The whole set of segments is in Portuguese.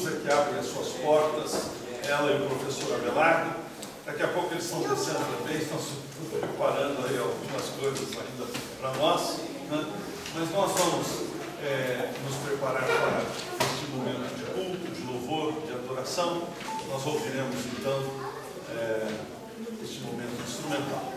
Jesus é que abre as suas portas, ela e o professor Abelardo. Daqui a pouco eles estão descendo também, estão se preparando aí algumas coisas ainda para nós, né? Mas nós vamos nos preparar para este momento de culto, de louvor, de adoração. Nós ouviremos então este momento instrumental.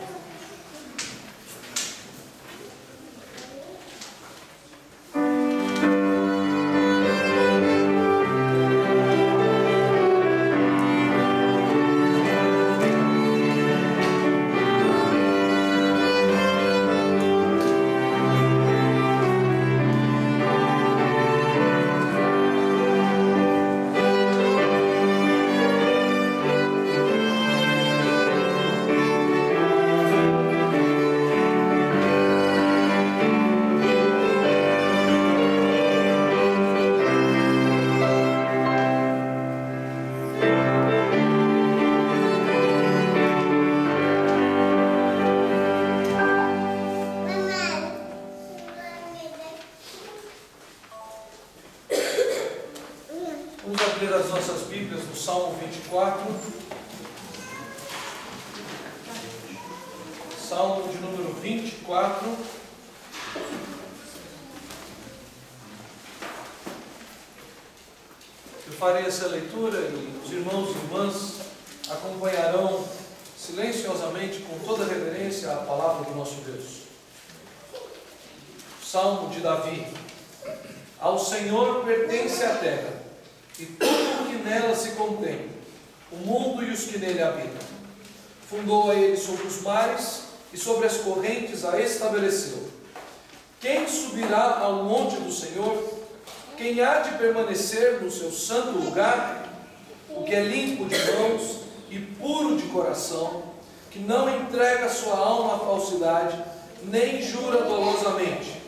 Salmo de número 24. Eu farei essa leitura e os irmãos e irmãs acompanharão silenciosamente, com toda reverência, a palavra do nosso Deus. Salmo de Davi. Ao Senhor pertence a terra e tudo o que nela se contém, o mundo e os que nele habitam. Fundou a ele sobre os mares e sobre as correntes a estabeleceu. Quem subirá ao monte do Senhor? Quem há de permanecer no seu santo lugar? O que é limpo de mãos e puro de coração, que não entrega sua alma à falsidade, nem jura dolosamente.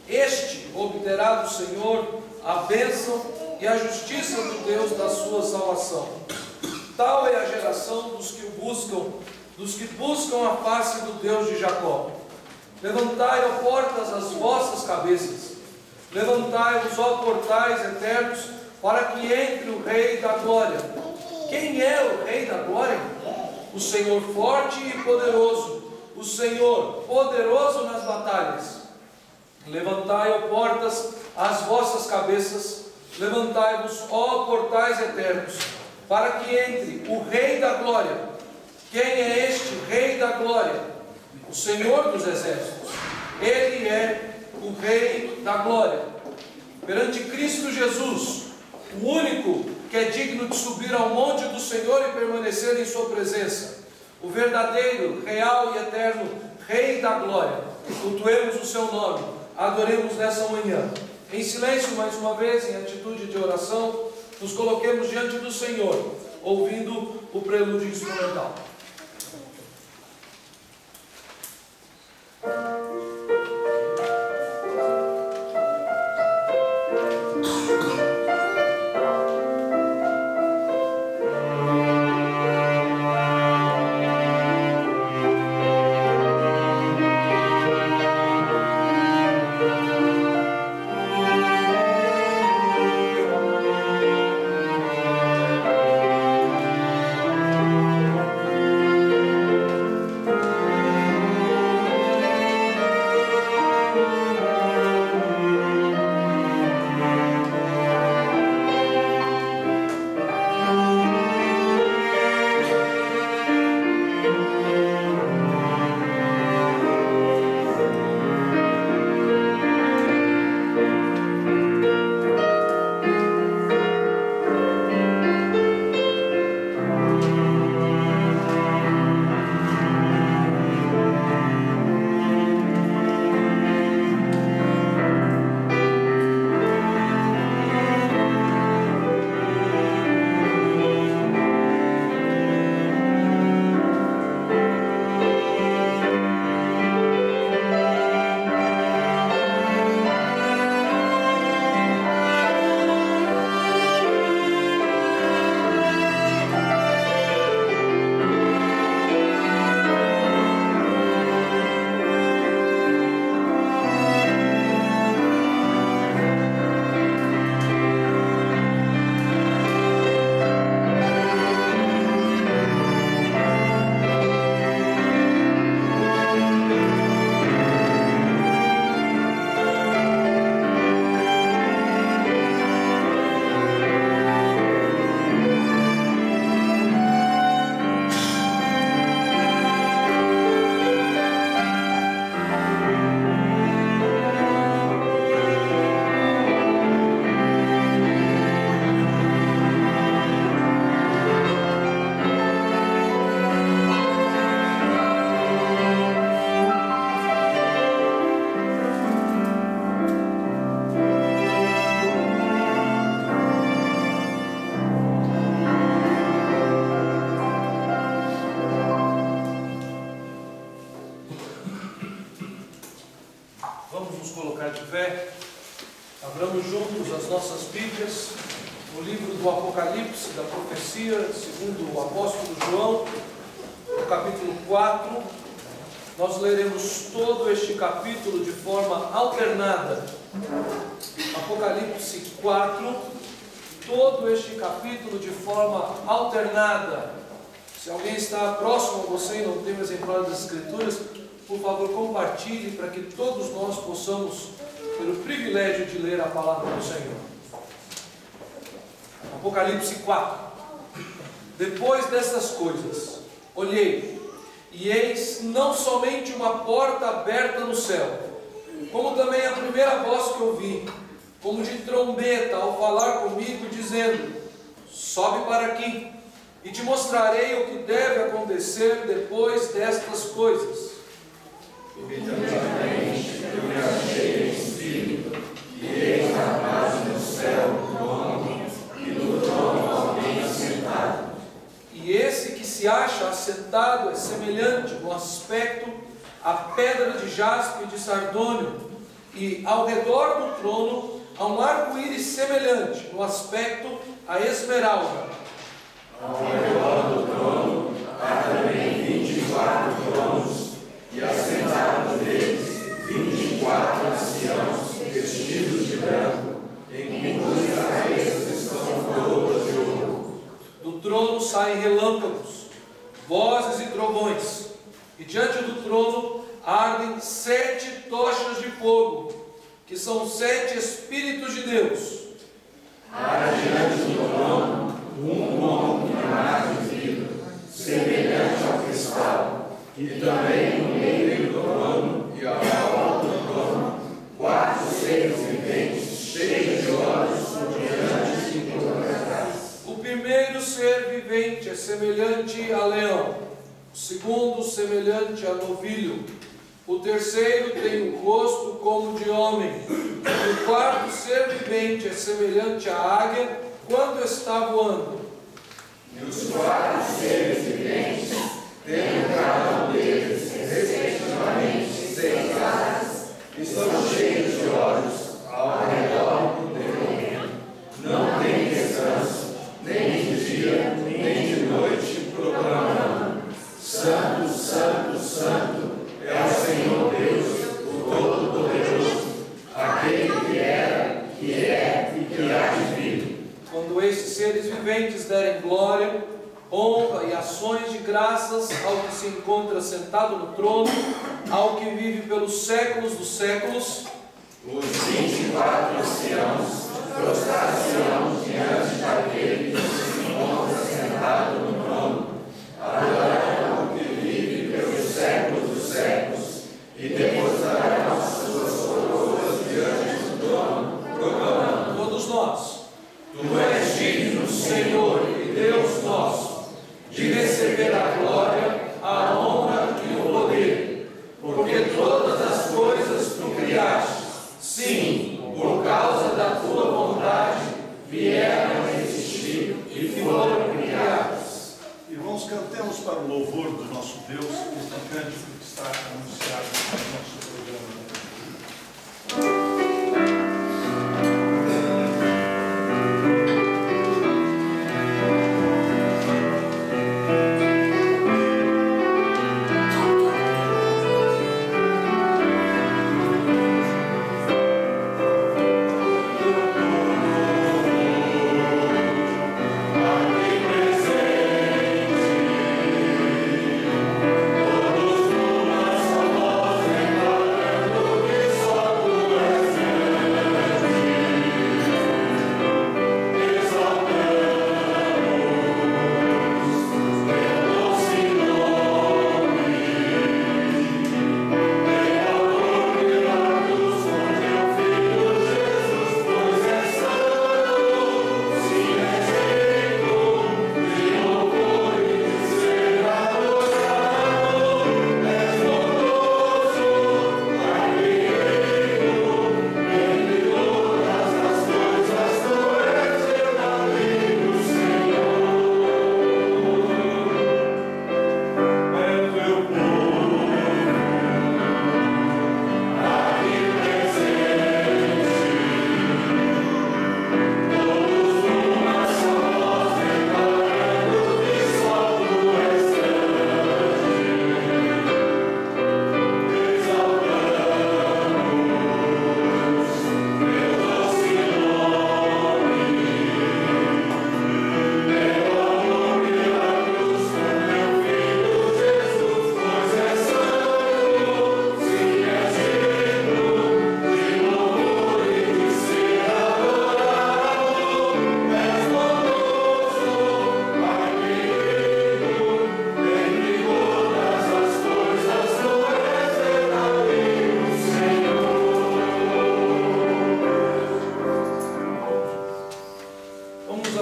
Este obterá do Senhor a bênção e a justiça do Deus da sua salvação. Tal é a geração dos que buscam a face do Deus de Jacó. Levantai, ó portas, as vossas cabeças. Levantai-vos, ó portais eternos, para que entre o Rei da Glória. Quem é o Rei da Glória? O Senhor forte e poderoso, o Senhor poderoso nas batalhas. Levantai, ó portas, as vossas cabeças. Levantai-vos, ó portais eternos, para que entre o Rei da Glória. Quem é este Rei da Glória? O Senhor dos Exércitos. Ele é o Rei da Glória. Perante Cristo Jesus, o único que é digno de subir ao monte do Senhor e permanecer em sua presença, o verdadeiro, real e eterno Rei da Glória. Cultuemos o seu nome, adoremos nessa manhã. Em silêncio, mais uma vez, em atitude de oração, nos coloquemos diante do Senhor, ouvindo o prelúdio instrumental. as nossas Bíblias no livro do Apocalipse, da profecia, segundo o apóstolo João, no capítulo 4. Nós leremos todo este capítulo de forma alternada. Apocalipse 4, todo este capítulo de forma alternada. Se alguém está próximo a você e não tem o exemplar das Escrituras, por favor, compartilhe para que todos nós possamos ter o privilégio de ler a palavra do Senhor. Apocalipse 4. Depois dessas coisas, olhei, e eis não somente uma porta aberta no céu, como também a primeira voz que ouvi, como de trombeta, ao falar comigo, dizendo: sobe para aqui, e te mostrarei o que deve acontecer depois destas coisas. Imediatamente eu me achei em espírito, e eis na base do céu um trono, e no trono alguém assentado. E esse que se acha assentado é semelhante no aspecto à pedra de jaspe e de sardônio, e ao redor do trono há um arco-íris semelhante no aspecto à esmeralda. Ao redor do trono há também 24 tronos, e assentados neles 24 anciãos vestidos de branco, em cujas cabeças estão coroas de ouro. Do trono saem relâmpagos, vozes e trovões, e diante do trono ardem 7 tochas de fogo, que são 7 Espíritos de Deus. Há diante do trono um como de mar de vidro, semelhante ao cristal, e também no meio do trono e ao alto do trono 4 seres viventes, cheios de olhos brilhantes em todas as raças. O primeiro ser vivente é semelhante a leão, o segundo semelhante a novilho, o terceiro tem o rosto como de homem, o quarto ser vivente é semelhante à águia quando está voando. E os 4 seres viventes, tendo cada um deles, respectivamente, 6 asas, estão cheios de olhos ao redor do trono. Não tem descanso, nem de dia, nem de noite, proclamando: Santo, Santo, Santo é o Senhor Deus, o Todo-Poderoso, aquele que era, que é e que há de vir. Quando esses seres viventes derem glória, honra e ações de graças ao que se encontra sentado no trono, ao que vive pelos séculos dos séculos, os 24 anciãos prostrar-se-ão diante daquele que se encontra sentado no trono, adorarão o que vive pelos séculos dos séculos, e depositarão as suas coroas diante do trono, proclamando: todos nós, Tu és digno, Senhor e Deus nosso, de receber a glória, a honra e o poder, porque todas as coisas tu criaste, sim, por causa da tua vontade, vieram a existir e foram criadas. Irmãos, cantemos para o louvor do nosso Deus, este cântico que está anunciado no nosso programa. Todos numa só voz.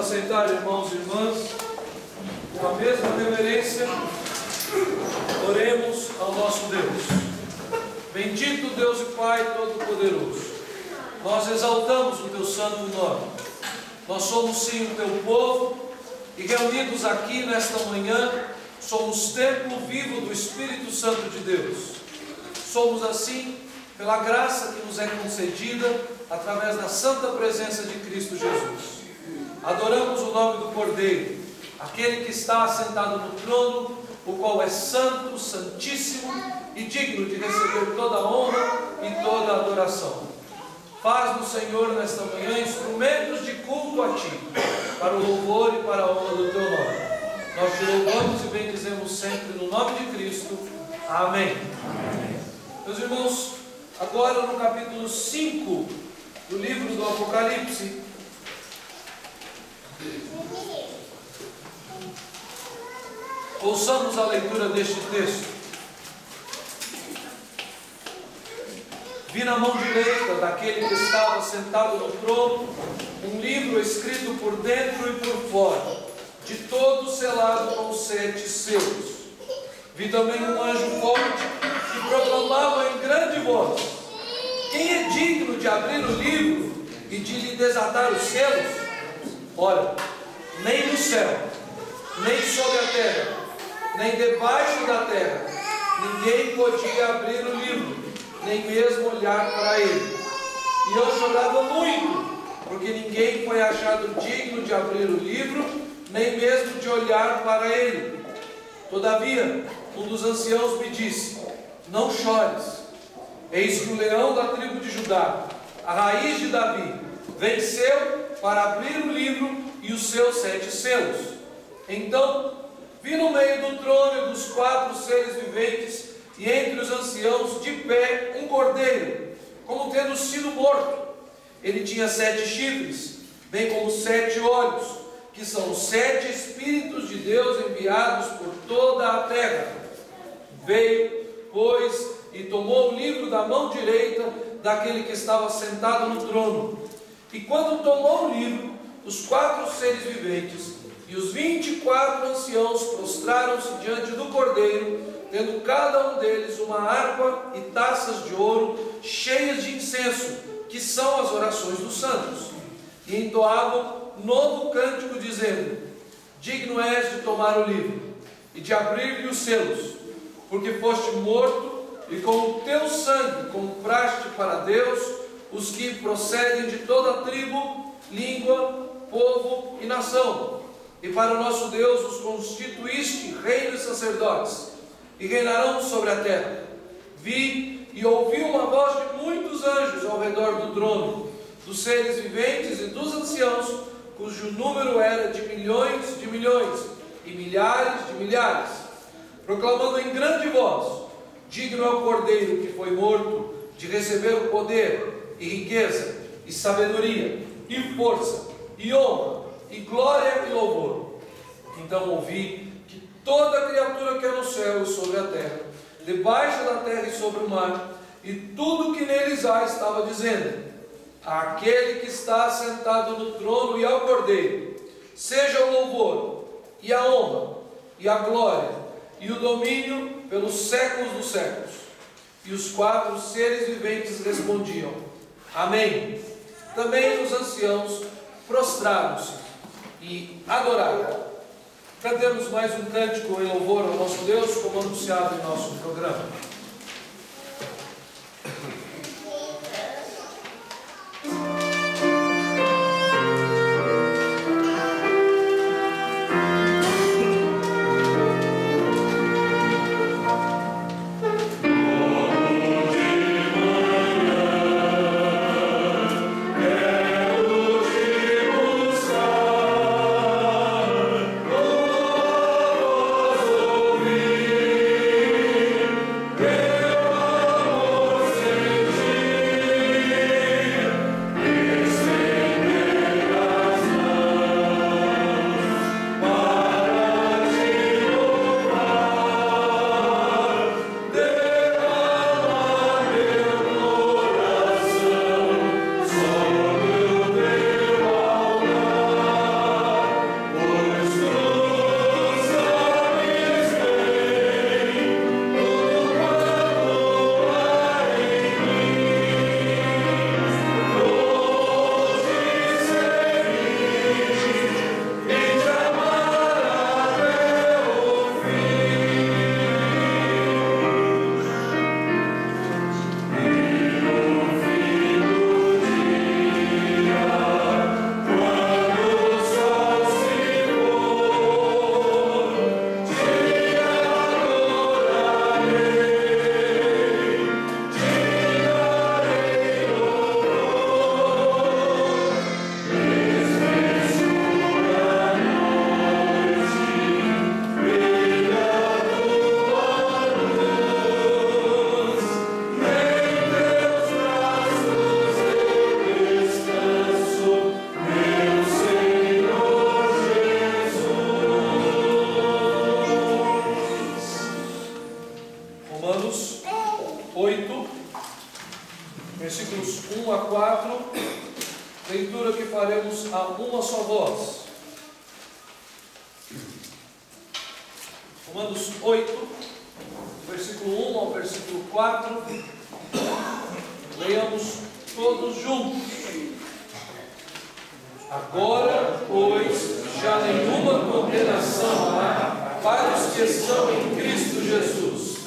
assentar, irmãos e irmãs, com a mesma reverência, oremos ao nosso Deus. Bendito Deus e Pai Todo-Poderoso, nós exaltamos o Teu santo nome. Nós somos sim o Teu povo e reunidos aqui nesta manhã, somos templo vivo do Espírito Santo de Deus. Somos assim pela graça que nos é concedida através da santa presença de Cristo Jesus. Adoramos o nome do Cordeiro, aquele que está assentado no trono, o qual é santo, santíssimo e digno de receber toda a honra e toda a adoração. Faz-nos, Senhor, nesta manhã, instrumentos de culto a Ti, para o louvor e para a honra do Teu nome. Nós Te louvamos e bendizemos sempre no nome de Cristo. Amém. Amém. Meus irmãos, agora no capítulo 5 do livro do Apocalipse, ouçamos a leitura deste texto. Vi na mão direita daquele que estava sentado no trono um livro escrito por dentro e por fora, de todo selado com 7 selos. Vi também um anjo forte que proclamava em grande voz: quem é digno de abrir o livro e de lhe desatar os selos? Ora, nem no céu, nem sobre a terra, nem debaixo da terra, ninguém podia abrir o livro, nem mesmo olhar para ele. E eu chorava muito, porque ninguém foi achado digno de abrir o livro, nem mesmo de olhar para ele. Todavia, um dos anciãos me disse: não chores, eis que o leão da tribo de Judá, a raiz de Davi, venceu para abrir o livro e os seus 7 selos. Então vi no meio do trono e dos 4 seres viventes, e entre os anciãos, de pé, um cordeiro, como tendo sido morto. Ele tinha 7 chifres, bem como 7 olhos, que são os 7 Espíritos de Deus enviados por toda a terra. Veio, pois, e tomou o livro da mão direita daquele que estava sentado no trono. E quando tomou o livro, os 4 seres viventes e os 24 anciãos prostraram-se diante do cordeiro, tendo cada um deles uma harpa e taças de ouro cheias de incenso, que são as orações dos santos. E entoavam novo cântico, dizendo: digno és de tomar o livro e de abrir-lhe os selos, porque foste morto e com o teu sangue compraste para Deus os que procedem de toda tribo, língua, povo e nação. E para o nosso Deus os constituíste reino e sacerdotes, e reinarão sobre a terra. Vi e ouvi uma voz de muitos anjos ao redor do trono, dos seres viventes e dos anciãos, cujo número era de milhões e milhares de milhares, proclamando em grande voz: digno é o Cordeiro que foi morto de receber o poder, e riqueza, e sabedoria, e força, e honra, e glória e louvor. Então ouvi que toda criatura que é no céu e sobre a terra, debaixo da terra e sobre o mar, e tudo que neles há, estava dizendo: àquele que está sentado no trono e ao Cordeiro, seja o louvor, e a honra, e a glória, e o domínio pelos séculos dos séculos. E os 4 seres viventes respondiam: amém. Também os anciãos prostraram-se e adoraram. Cantemos mais um cântico em louvor ao nosso Deus, como anunciado em nosso programa. Yeah. leremos a uma só voz. Romanos 8, versículo 1 ao versículo 4. Leiamos todos juntos. Agora, pois, já nenhuma condenação há para os que estão em Cristo Jesus,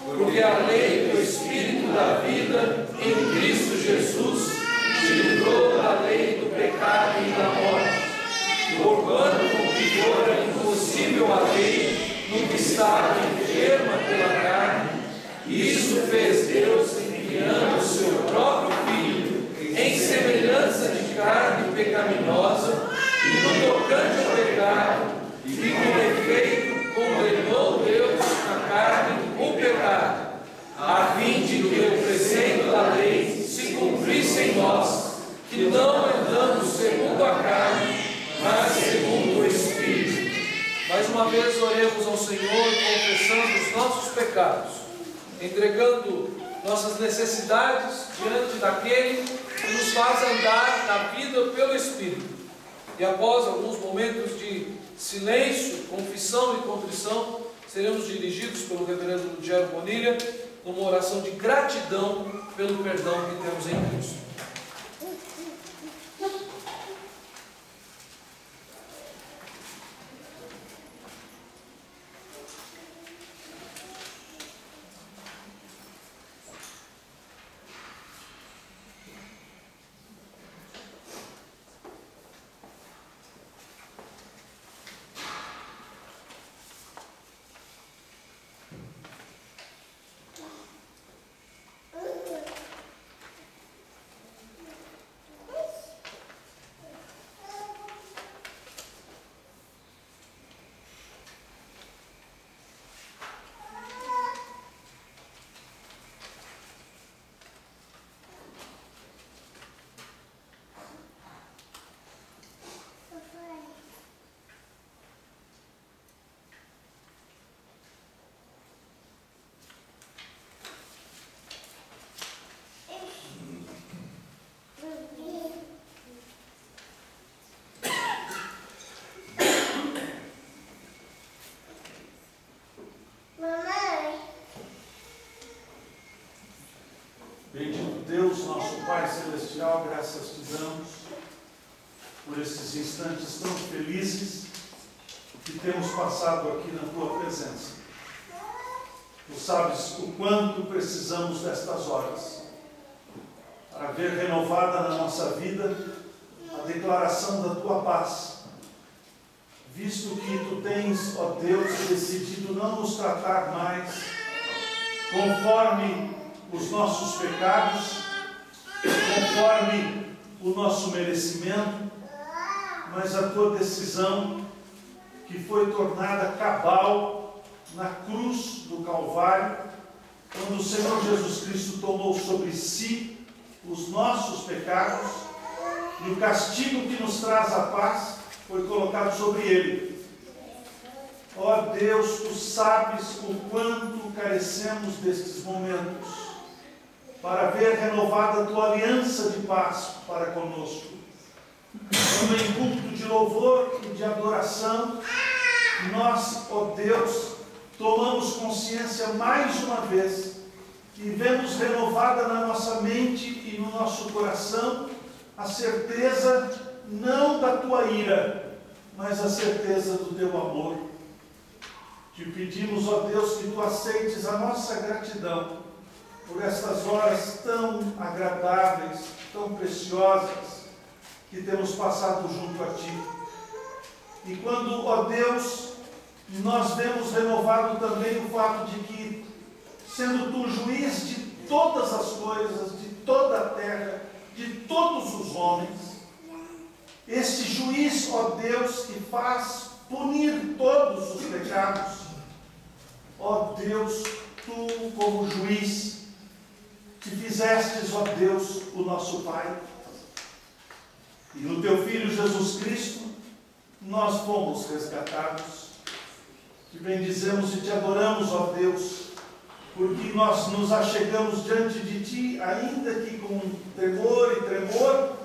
porque a lei do Espírito da vida em Cristo Jesus te livrou da lei do pecado e da morte, porquanto com que fora impossível a lei no que estava enferma pela carne, isso fez Deus enviando o seu próprio Filho em semelhança de carne pecaminosa, e no tocante ao pecado, e com efeito condenou Deus na carne o pecado, a fim de que o preceito da lei se cumprisse em nós, que não andamos segundo a carne, mas segundo o Espírito. Mais uma vez oremos ao Senhor, confessando os nossos pecados, entregando nossas necessidades diante daquele que nos faz andar na vida pelo Espírito. E após alguns momentos de silêncio, confissão e contrição, seremos dirigidos pelo reverendo Diego Bonilha numa oração de gratidão pelo perdão que temos em Cristo. Bendito Deus, nosso Pai Celestial, graças te damos por esses instantes tão felizes que temos passado aqui na Tua presença. Tu sabes o quanto precisamos destas horas para ver renovada na nossa vida a declaração da Tua paz, visto que Tu tens, ó Deus, decidido não nos tratar mais conforme os nossos pecados, conforme o nosso merecimento, mas a Tua decisão que foi tornada cabal na cruz do Calvário, quando o Senhor Jesus Cristo tomou sobre si os nossos pecados e o castigo que nos traz a paz foi colocado sobre Ele. Ó Deus, Tu sabes o quanto carecemos destes momentos para ver renovada a Tua aliança de paz para conosco. Quando em culto de louvor e de adoração, nós, ó Deus, tomamos consciência mais uma vez e vemos renovada na nossa mente e no nosso coração a certeza não da Tua ira, mas a certeza do Teu amor. Te pedimos, ó Deus, que Tu aceites a nossa gratidão por estas horas tão agradáveis, tão preciosas, que temos passado junto a Ti. E quando, ó Deus, nós vemos renovado também o fato de que, sendo Tu juiz de todas as coisas, de toda a terra, de todos os homens, este juiz, ó Deus, que faz punir todos os pecados, ó Deus, Tu como juiz, que fizestes, ó Deus, o nosso Pai, e no Teu Filho Jesus Cristo, nós fomos resgatados. Te bendizemos e Te adoramos, ó Deus, porque nós nos achegamos diante de Ti, ainda que com temor e tremor,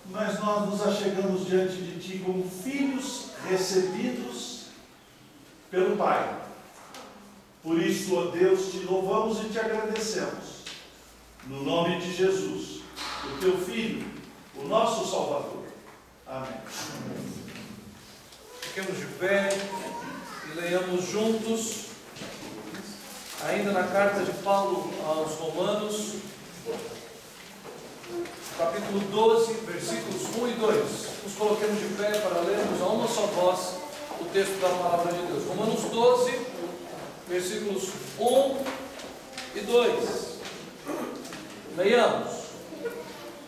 mas nós nos achegamos diante de Ti como filhos recebidos pelo Pai. Por isso, ó Deus, Te louvamos e Te agradecemos. No nome de Jesus, o Teu Filho, o nosso Salvador. Amém. Fiquemos de pé e leiamos juntos, ainda na carta de Paulo aos Romanos, capítulo 12, versículos 1 e 2. Nos coloquemos de pé para lermos a uma só voz o texto da palavra de Deus. Romanos 12, versículos 1 e 2. Leiamos.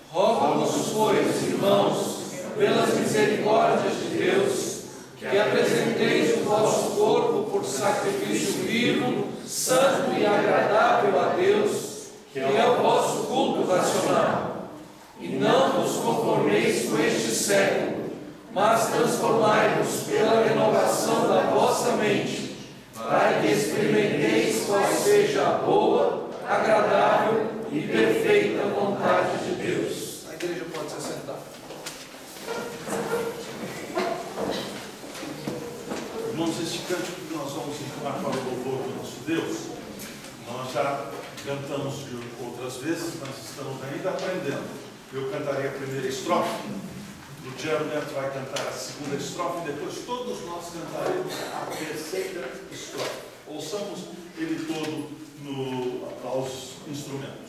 Rogo-vos, pois, irmãos, pelas misericórdias de Deus, que apresenteis o vosso corpo por sacrifício vivo, santo e agradável a Deus, que é o vosso culto racional. E não vos conformeis com este século, mas transformai-vos pela renovação da vossa mente, para que experimenteis qual seja a boa, agradável e perfeita vontade de Deus. A igreja pode se assentar. Irmãos, este cântico que nós vamos entoar para o louvor do nosso Deus, nós já cantamos de outras vezes, mas estamos ainda aprendendo. Eu cantarei a primeira estrofe, o Gerald Neto vai cantar a segunda estrofe, e depois todos nós cantaremos a terceira estrofe. Ouçamos ele todo aos instrumentos.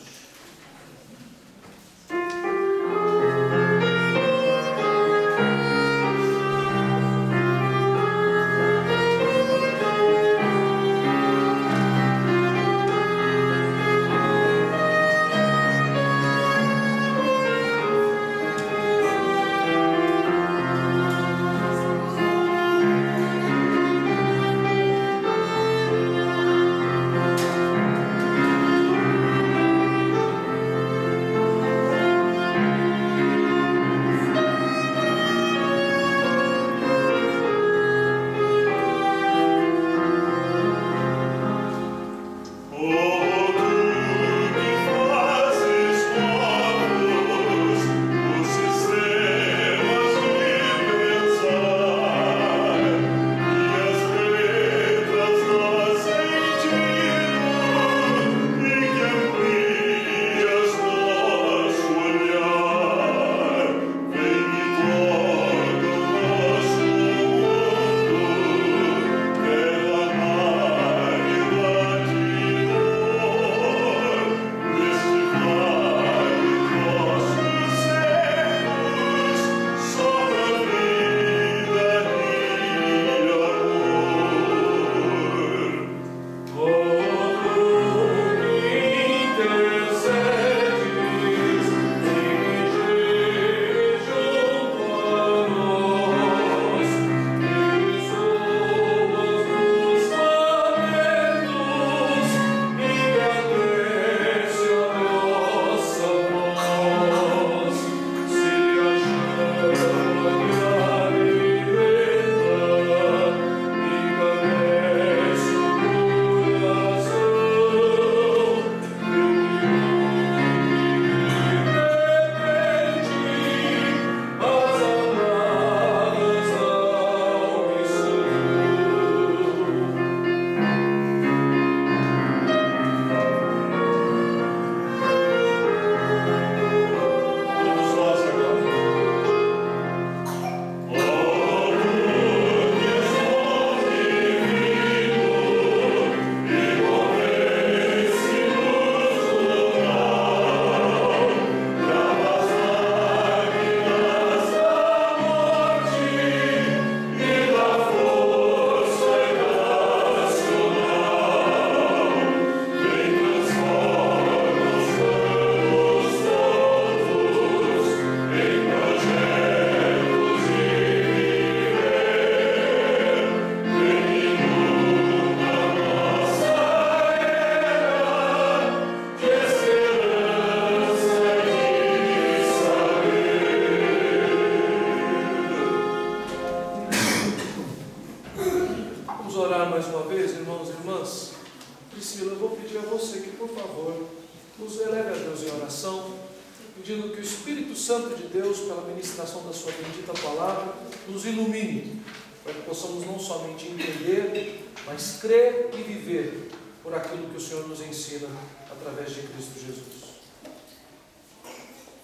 pedindo que o Espírito Santo de Deus, pela ministração da sua bendita palavra, nos ilumine, para que possamos não somente entender, mas crer e viver por aquilo que o Senhor nos ensina através de Cristo Jesus.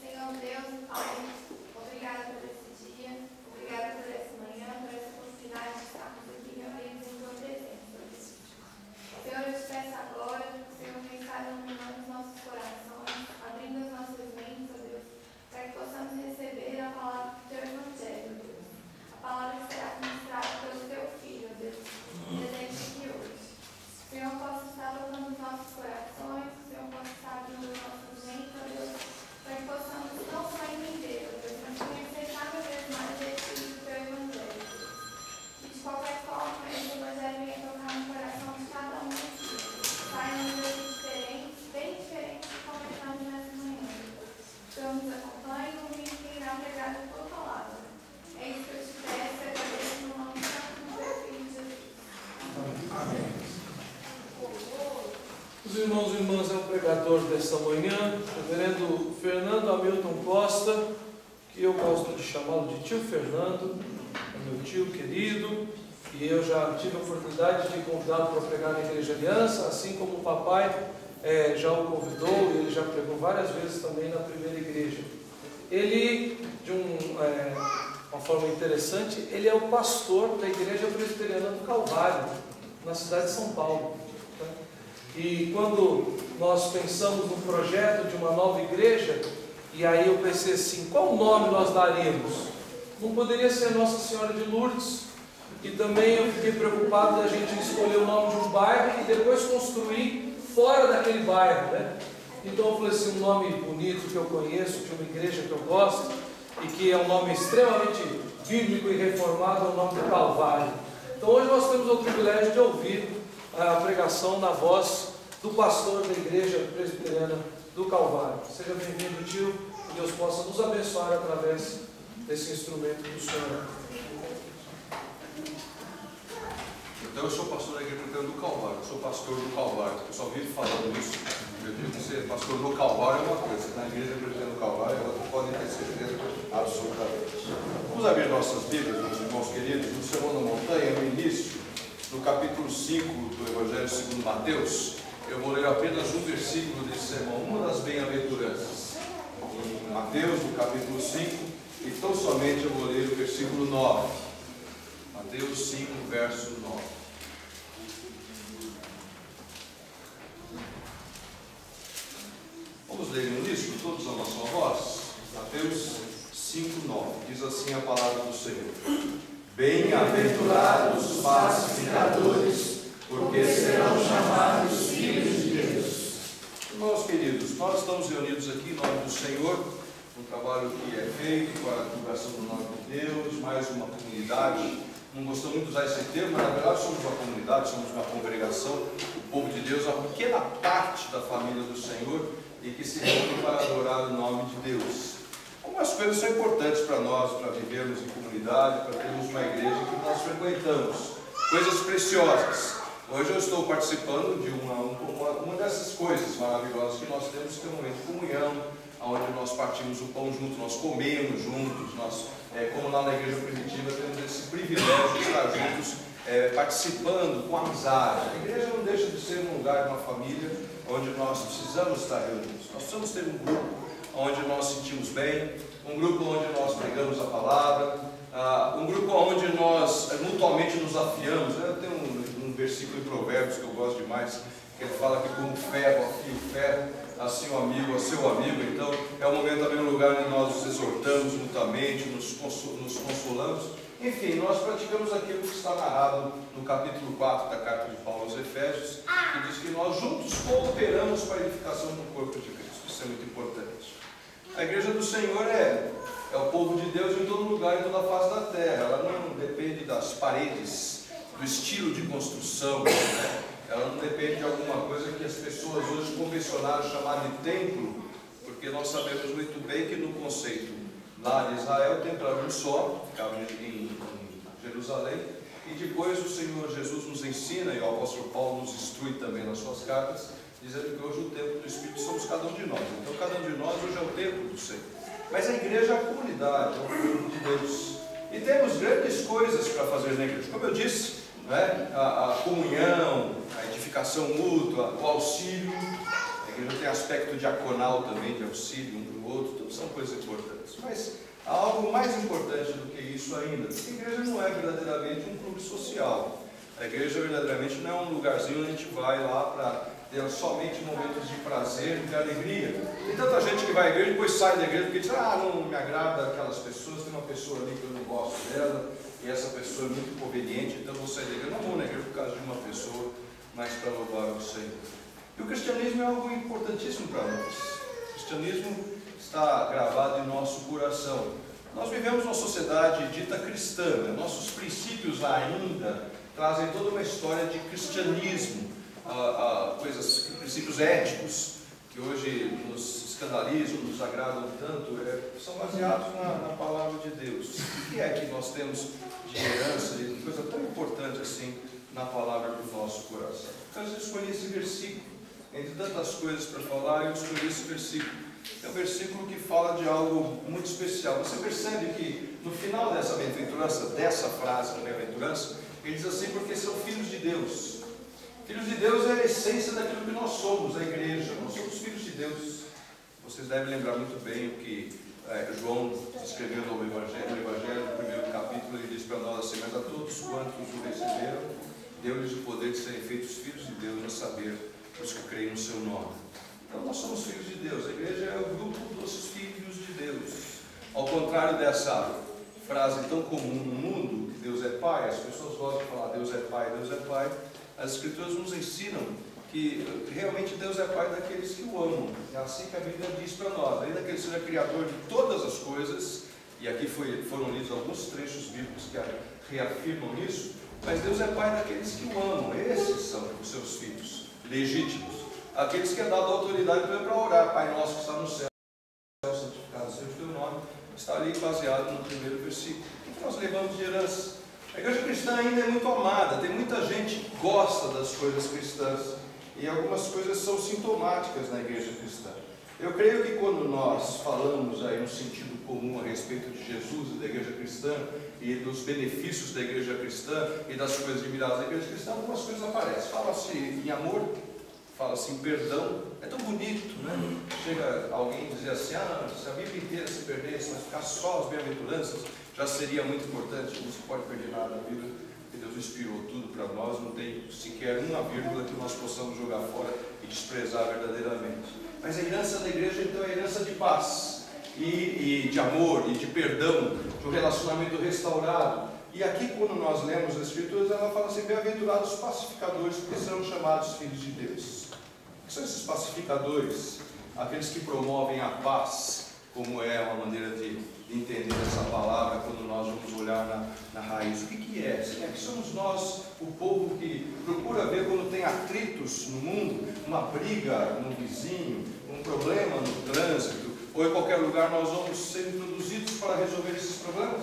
Senhor Deus, Pai, obrigada por esse dia, obrigada por essa manhã, por essa oportunidade de estarmos aqui reunidos em tua presença. Senhor, eu te peço agora que o Senhor venha estar iluminando os nossos corações, abrindo as nossas mentes, ó Deus, para que possamos receber a palavra do teu Evangelho, Deus. A palavra que será ministrada pelo teu Filho, ó Deus, presente aqui hoje. O Senhor possa estar tocando os nossos corações, o Senhor possa estar abrindo as nossas mentes, ó Deus, para que possamos não só entender, ó Deus, mas conhecer cada vez mais esse do teu Evangelho. E de qualquer forma, esse Evangelho venha tocar no coração de cada um aqui. Saímos daqui diferentes, bem diferentes de como estamos nessa manhã. O Senhor nos acompanhe e ilumine quem irá pregar a tua palavra. É isso que eu te peço e agradeço no nome do teu Filho Jesus. Amém. Os irmãos e irmãs, é o pregador desta manhã, o reverendo Fernando Hamilton Costa, que eu gosto de chamá-lo de tio Fernando, é meu tio querido, e eu já tive a oportunidade de convidá-lo para pregar na Igreja Aliança, assim como o papai já o convidou, e ele já pregou várias vezes também na primeira igreja. Ele, de uma forma interessante, ele é o pastor da Igreja Presbiteriana do Calvário, na cidade de São Paulo. E quando nós pensamos no projeto de uma nova igreja, e aí eu pensei assim, qual nome nós daríamos? Não poderia ser Nossa Senhora de Lourdes. E também eu fiquei preocupado da gente escolher o nome de um bairro e depois construir fora daquele bairro, né? Então eu falei assim, um nome bonito que eu conheço, de uma igreja que eu gosto, e que é um nome extremamente bíblico e reformado, é o nome do Calvário. Então hoje nós temos o privilégio de ouvir a pregação na voz do pastor da Igreja Presbiteriana do Calvário. Seja bem-vindo, tio, que Deus possa nos abençoar através desse instrumento do Senhor. Então eu sou pastor da Igreja Presbiteriana do Calvário, eu sou pastor do Calvário, eu só vivo falando isso. Eu digo que ser pastor do Calvário é uma coisa, você está na Igreja Presbiteriana do Calvário, elas podem ter certeza absolutamente. Vamos abrir nossas Bíblias, meus irmãos queridos, no Sermão da Montanha, no início, no capítulo 5 do Evangelho segundo Mateus. Eu vou ler apenas um versículo desse sermão, uma das bem-aventuranças. Em Mateus, no capítulo 5, e tão somente eu vou ler o versículo 9. Mateus 5, verso 9. Vamos ler no início, todos a nossa voz? Mateus 5, 9. Diz assim a palavra do Senhor: Bem-aventurados os pacificadores, porque serão chamados filhos de Deus. Irmãos queridos, nós estamos reunidos aqui em nome do Senhor, um trabalho que é feito para a divulgação do nome de Deus, mais uma comunidade. Não gostamos muito de usar esse termo, mas na verdade somos uma comunidade, somos uma congregação, o povo de Deus, uma pequena parte da família do Senhor, e que se reúne para adorar o nome de Deus. Algumas coisas são importantes para nós, para vivermos em comunidade, para termos uma igreja que nós frequentamos, coisas preciosas. Hoje eu estou participando de uma dessas coisas maravilhosas que nós temos, que é um momento de comunhão, onde nós partimos o pão juntos, nós comemos juntos, nós, como lá na igreja primitiva, temos esse privilégio de estar juntos, participando com amizade. A igreja não deixa de ser um lugar de uma família onde nós precisamos estar reunidos. Nós precisamos ter um grupo onde nós sentimos bem, um grupo onde nós pregamos a palavra, um grupo onde nós mutuamente nos afiamos. Tem um versículo em Provérbios que eu gosto demais, que ele fala que como ferro afia o ferro, assim o amigo a seu amigo. Então é um momento também, um lugar onde nós nos exortamos mutuamente, nos consolamos. Enfim, nós praticamos aquilo que está narrado no capítulo 4 da carta de Paulo aos Efésios, que diz que nós juntos cooperamos para a edificação do corpo de Cristo. Isso é muito importante. A igreja do Senhor é o povo de Deus em todo lugar, em toda a face da terra. Ela não depende das paredes, do estilo de construção, ela não depende de alguma coisa que as pessoas hoje convencionaram chamar de templo, porque nós sabemos muito bem que no conceito lá de Israel o templo era um só, ficava em Jerusalém, e depois o Senhor Jesus nos ensina, e o apóstolo Paulo nos instrui também nas suas cartas, dizendo que hoje o templo do Espírito somos cada um de nós. Então cada um de nós hoje é o templo do Senhor. Mas a igreja é a comunidade, é o povo de Deus. E temos grandes coisas para fazer na igreja. Como eu disse, né? A comunhão, a edificação mútua, o auxílio. A igreja tem aspecto diaconal também, de auxílio um para o outro, tudo são coisas importantes. Mas há algo mais importante do que isso ainda, porque a igreja não é verdadeiramente um clube social. A igreja verdadeiramente não é um lugarzinho onde a gente vai lá para ter somente momentos de prazer e de alegria. Tem tanta gente que vai à igreja e depois sai da igreja porque diz, não me agrada aquelas pessoas, tem uma pessoa ali que eu não gosto dela, e essa pessoa é muito inconveniente, então eu vou sair da igreja. Não vou na igreja por causa de uma pessoa, mas para louvar o Senhor. E o cristianismo é algo importantíssimo para nós. O cristianismo está gravado em nosso coração. Nós vivemos uma sociedade dita cristã, né? Nossos princípios ainda trazem toda uma história de cristianismo, princípios éticos que hoje nos escandalizam, nos agradam tanto, são baseados na palavra de Deus. O que é que nós temos de herança, de coisa tão importante assim na palavra do nosso coração? Então eu escolhi esse versículo, entre tantas coisas para falar, eu escolhi esse versículo. É um versículo que fala de algo muito especial. Você percebe que no final dessa bem-aventurança, dessa frase da bem-aventurança, ele diz assim, porque são filhos de Deus. Filhos de Deus é a essência daquilo que nós somos, a igreja. Nós somos filhos de Deus. Vocês devem lembrar muito bem o que João escreveu no Evangelho, no primeiro capítulo, ele diz para nós assim, mas a todos quantos o receberam, deu-lhes o poder de serem feitos filhos de Deus, a saber, os que creem no seu nome. Então nós somos filhos de Deus, a igreja é o grupo dos filhos de Deus. Ao contrário dessa frase tão comum no mundo, que Deus é Pai, as pessoas gostam de falar Deus é Pai, Deus é Pai. As Escrituras nos ensinam que realmente Deus é Pai daqueles que o amam. É assim que a Bíblia diz para nós, ainda que Ele seja Criador de todas as coisas, e aqui foram lidos alguns trechos bíblicos que reafirmam isso, mas Deus é Pai daqueles que o amam. Esses são os seus filhos legítimos. Aqueles que é dado a autoridade para orar, Pai nosso que está no céu, santificado seja o teu nome, está ali baseado no primeiro versículo. O que nós levamos de herança? A igreja cristã ainda é muito amada, tem muita gente que gosta das coisas cristãs, e algumas coisas são sintomáticas na igreja cristã. Eu creio que quando nós falamos aí no sentido comum a respeito de Jesus e da igreja cristã, e dos benefícios da igreja cristã, e das coisas admiráveis da igreja cristã, algumas coisas aparecem. Fala-se em amor, fala-se em perdão, é tão bonito, né? Chega alguém e dizer assim, se a Bíblia inteira se perdesse, mas ficar só as bem-aventuranças, já seria muito importante. Não se pode perder nada na Bíblia, porque Deus inspirou tudo para nós, não tem sequer uma vírgula que nós possamos jogar fora e desprezar verdadeiramente. Mas a herança da igreja, então, é a herança de paz, e de amor, e de perdão, de um relacionamento restaurado. E aqui, quando nós lemos as Escrituras, ela fala assim, bem-aventurados pacificadores, porque serão chamados filhos de Deus. O que são esses pacificadores? Aqueles que promovem a paz, como é uma maneira de entender essa palavra quando nós vamos olhar na raiz. O que é? É que somos nós, o povo que procura ver quando tem atritos no mundo, uma briga no vizinho, um problema no trânsito, ou em qualquer lugar, nós vamos ser introduzidos para resolver esses problemas.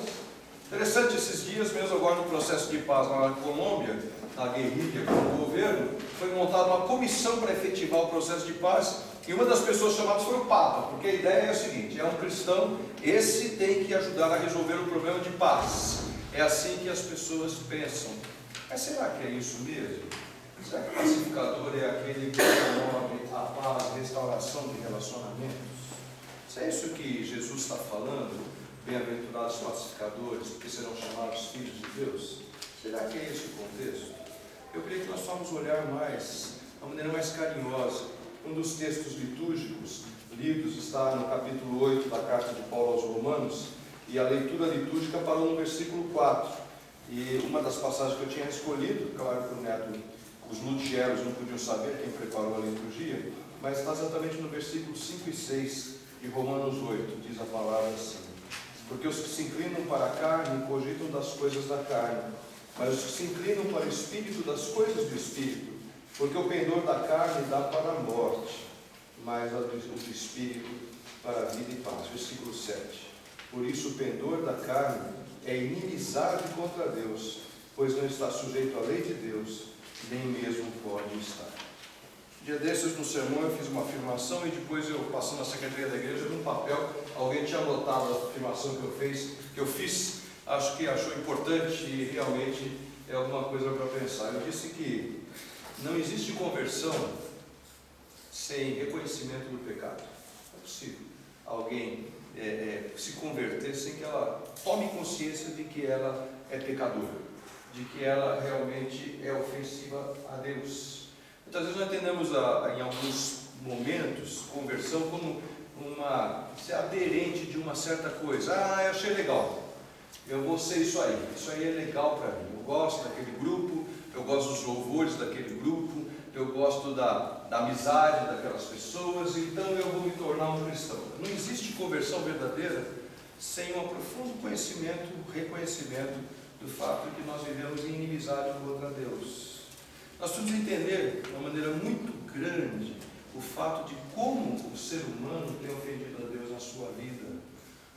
Interessante, esses dias mesmo, agora no processo de paz lá na Colômbia, na guerrilha com o governo, foi montada uma comissão para efetivar o processo de paz, e uma das pessoas chamadas foi o Papa, porque a ideia é a seguinte, é um cristão, esse tem que ajudar a resolver o problema de paz. É assim que as pessoas pensam. Mas será que é isso mesmo? Será que o pacificador é aquele que promove a paz, a restauração de relacionamentos? Se é isso que Jesus está falando, bem-aventurados pacificadores, porque serão chamados filhos de Deus? Será que é esse o contexto? Eu creio que nós vamos olhar mais, de uma maneira mais carinhosa. Um dos textos litúrgicos lidos está no capítulo 8 da carta de Paulo aos Romanos, e a leitura litúrgica parou no versículo 4. E uma das passagens que eu tinha escolhido, claro que o Neto, os luthieros não podiam saber quem preparou a liturgia, mas está exatamente no versículo 5 e 6 de Romanos 8, diz a palavra assim: porque os que se inclinam para a carne cogitam das coisas da carne, mas os que se inclinam para o Espírito das coisas do Espírito, porque o pendor da carne dá para a morte, mas o do Espírito para a vida e paz. Versículo 7. Por isso o pendor da carne é inimizade contra Deus, pois não está sujeito à lei de Deus, nem mesmo pode estar. Dia desses, no sermão, eu fiz uma afirmação e depois eu, passando na secretaria da igreja, num papel, alguém tinha anotado a afirmação que eu fiz, acho que achou importante e realmente é alguma coisa para pensar. Eu disse que não existe conversão sem reconhecimento do pecado. Não é possível alguém se converter sem que ela tome consciência de que ela é pecadora, de que ela realmente é ofensiva a Deus. Muitas vezes nós entendemos em alguns momentos conversão como ser aderente de uma certa coisa. Eu achei legal, eu vou ser isso aí é legal para mim, eu gosto daquele grupo, eu gosto dos louvores daquele grupo, eu gosto da amizade daquelas pessoas, então eu vou me tornar um cristão. Não existe conversão verdadeira sem um profundo conhecimento, reconhecimento do fato de que nós vivemos em inimizade contra Deus. Nós precisamos entender de uma maneira muito grande o fato de como o ser humano tem ofendido a Deus na sua vida.